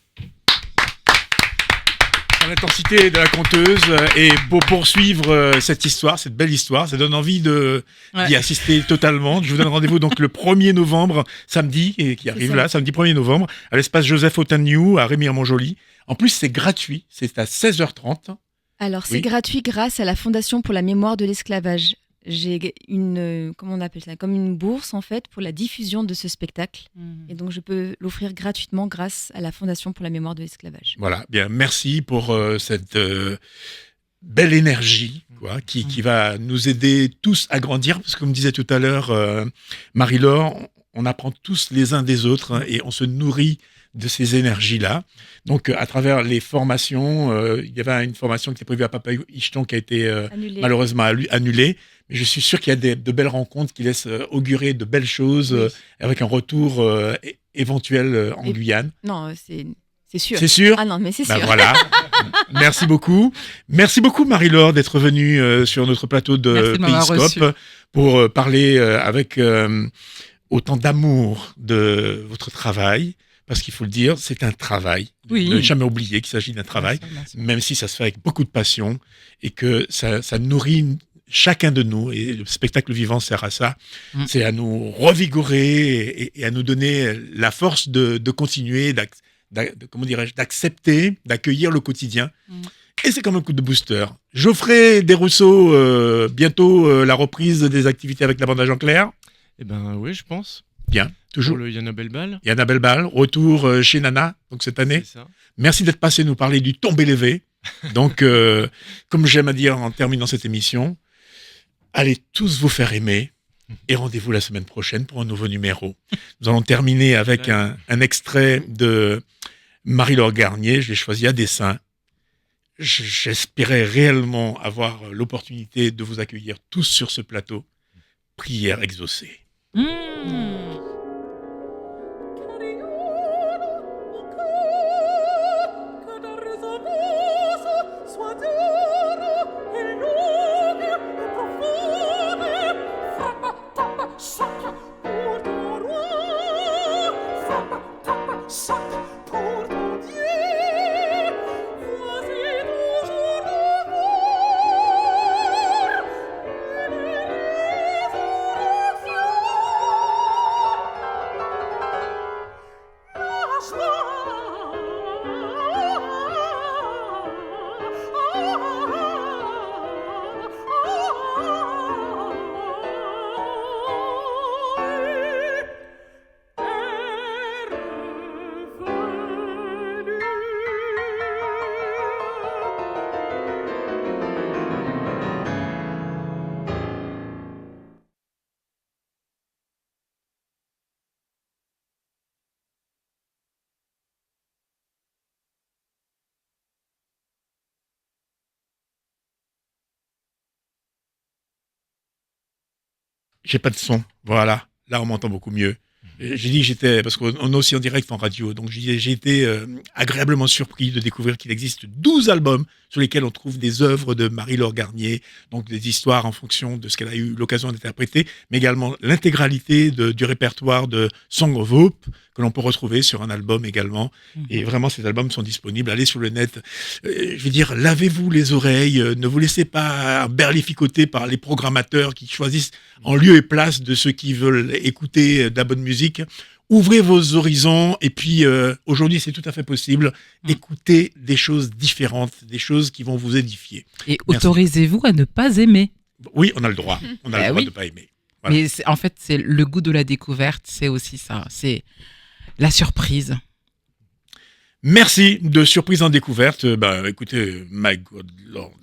L'intensité de la conteuse et pour poursuivre cette histoire, cette belle histoire, ça donne envie d'y assister totalement. Je vous donne rendez-vous donc le 1er novembre, samedi, et qui arrive là, samedi 1er novembre, à l'espace Joseph Otaniou, à Rémy-Montjoly. En plus, c'est gratuit, c'est à 16h30. Alors, c'est gratuit grâce à la Fondation pour la mémoire de l'esclavage. J'ai une, comment on appelle ça, comme une bourse en fait pour la diffusion de ce spectacle. Et donc je peux l'offrir gratuitement grâce à la Fondation pour la mémoire de l'esclavage. Voilà, bien, merci pour cette belle énergie qui va nous aider tous à grandir. Parce que comme disait tout à l'heure Marie-Laure, on apprend tous les uns des autres et on se nourrit de ces énergies-là. Donc, à travers les formations, il y avait une formation qui était prévue à Papa-Icheton qui a été malheureusement annulée. Mais je suis sûr qu'il y a de belles rencontres qui laissent augurer de belles choses avec un retour éventuel en Guyane. Non, c'est sûr. C'est sûr? Ah non, mais c'est sûr. Voilà. Merci beaucoup. Merci beaucoup, Marie-Laure, d'être venue sur notre plateau de Périscope pour parler avec autant d'amour de votre travail. Parce qu'il faut le dire, c'est un travail. Oui. Ne jamais oublier qu'il s'agit d'un travail, même si ça se fait avec beaucoup de passion et que ça nourrit chacun de nous. Et le spectacle vivant sert à ça. C'est à nous revigorer et à nous donner la force de continuer, d'accepter, d'accueillir le quotidien. Et c'est comme un coup de booster. Geoffrey Desrousseaux, bientôt la reprise des activités avec la bande à Jean-Clair. Eh ben oui, je pense. Bien, toujours. Pour le Yana Belbal. Yana Belbal, retour chez Nana, donc cette année. C'est ça. Merci d'être passé nous parler du tombé levé. Donc, comme j'aime à dire en terminant cette émission, allez tous vous faire aimer et rendez-vous la semaine prochaine pour un nouveau numéro. Nous allons terminer avec un extrait de Marie-Laure Garnier. Je l'ai choisi à dessein. J'espérais réellement avoir l'opportunité de vous accueillir tous sur ce plateau. Prière exaucée. Sacra, J'ai pas de son. Voilà. Là, on m'entend beaucoup mieux. J'ai dit que j'étais, parce qu'on est aussi en direct en radio, donc j'ai été agréablement surpris de découvrir qu'il existe 12 albums sur lesquels on trouve des œuvres de Marie-Laure Garnier, donc des histoires en fonction de ce qu'elle a eu l'occasion d'interpréter, mais également l'intégralité du répertoire de Song of Hope, que l'on peut retrouver sur un album également. Et vraiment, ces albums sont disponibles. Allez sur le net. Je veux dire, lavez-vous les oreilles. Ne vous laissez pas berlificoter par les programmateurs qui choisissent en lieu et place de ceux qui veulent écouter de la bonne musique. Ouvrez vos horizons. Et puis, aujourd'hui, c'est tout à fait possible. Écoutez des choses différentes, des choses qui vont vous édifier. Et Merci. autorisez-vous à ne pas aimer. Oui, on a le droit. On a le droit oui. de ne pas aimer. Voilà. Mais en fait, c'est le goût de la découverte, c'est aussi ça. C'est la surprise. Merci de surprise en découverte. Écoutez, My God Lord.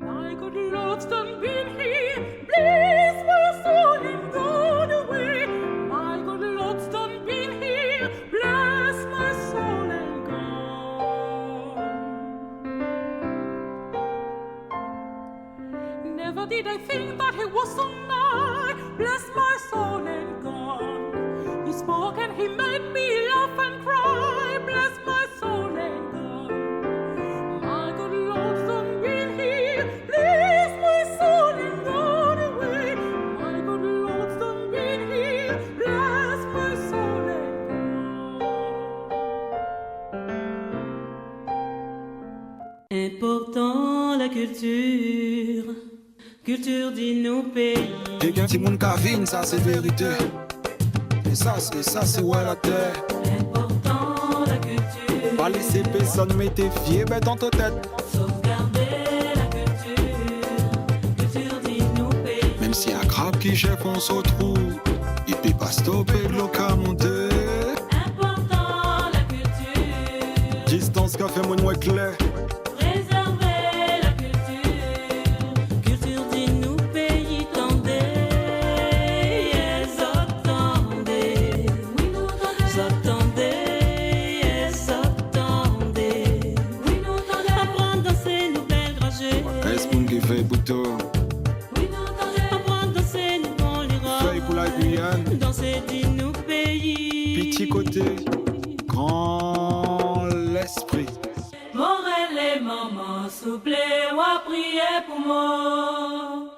My good Lord's done been here, bless my soul and gone away. My good Lord's done been here, bless my soul and gone. Never did I think that he was so nigh, bless my soul and gone. He spoke and he made me laugh and cry, bless my soul and gone. My good Lord's done been here, bless my soul and gone away. My good Lord's done been here, bless my soul and gone. Important la culture de nos pays. Et bien, si mon cavine, ça c'est vérité. Et ça, c'est ouais la terre. Important la culture. Pas laisser personne m'édifier, ben dans ta tête. Sauvegarder la culture de nos pays. Même si un crabe qui chef, on se retrouve. Il peut pas stopper de l'eau qu'à monter. Important la culture. Distance qu'a fait mon noix clair. Préserver la culture de nos pays. Tendez, attendez. Oui, nous attendez, attendez. Oui, nous apprendre à danser nos belles dragées. Est-ce qu'on qui fait bouton? Oui, nous apprendre à danser nos bons lira. Feuille pour la Guyane. Danser de nos pays. Petit côté, grand l'esprit. Morel et maman, souple, ou prier pour moi.